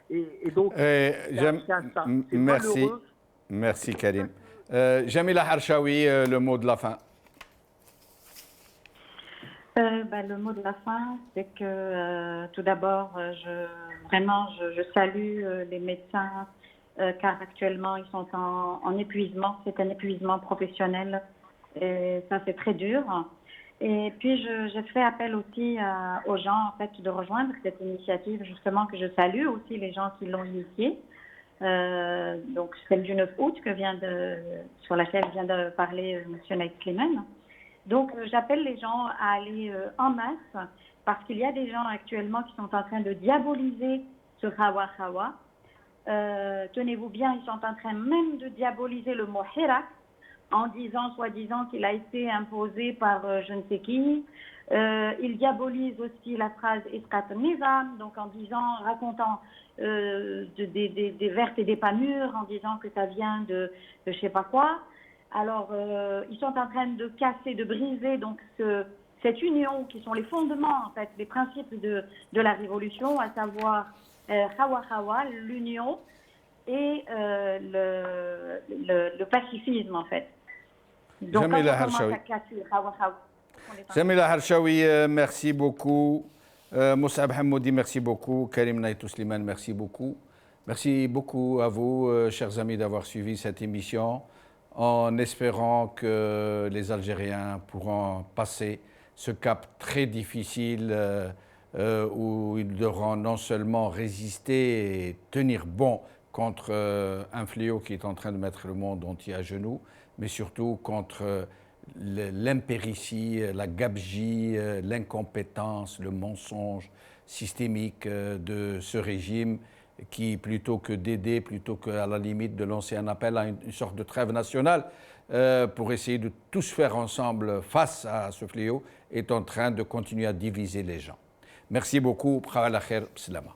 Et donc, c'est ça. Merci. Malheureux. Merci, Karim. Jamila Harshawi, le mot de la fin. Le mot de la fin, c'est que tout d'abord, je salue les médecins car actuellement ils sont en épuisement, c'est un épuisement professionnel et ça c'est très dur. Et puis je fais appel aussi aux gens en fait de rejoindre cette initiative justement que je salue aussi les gens qui l'ont initiée. Donc celle du 9 août sur laquelle vient de parler M. Naïd Slimane. Donc j'appelle les gens à aller en masse parce qu'il y a des gens actuellement qui sont en train de diaboliser ce Hawa Hawa. Tenez-vous bien, ils sont en train même de diaboliser le mot Hirak en disant, soi-disant, qu'il a été imposé par je ne sais qui. Ils diabolisent aussi la phrase Isqat Nizam, donc en disant, racontant des vertes et des pas mûres, en disant que ça vient de je sais pas quoi. Alors, ils sont en train de casser, de briser donc cette union qui sont les fondements, en fait, les principes de la révolution, à savoir Hawa Hawa, l'union et le pacifisme, en fait. Donc, Jamila Harshawi. Jamila Harshawi, merci beaucoup. Moussab Hammoudi, merci beaucoup. Karim Naïd Slimane, merci beaucoup. Merci beaucoup à vous, chers amis, d'avoir suivi cette émission, en espérant que les Algériens pourront passer ce cap très difficile où ils devront non seulement résister et tenir bon contre un fléau qui est en train de mettre le monde entier à genoux, mais surtout contre l'impéritie, la gabegie, l'incompétence, le mensonge systémique de ce régime qui, plutôt que d'aider, plutôt qu'à la limite de lancer un appel à une sorte de trêve nationale pour essayer de tous faire ensemble face à ce fléau, est en train de continuer à diviser les gens. Merci beaucoup. Bkhara la khair, b'slama.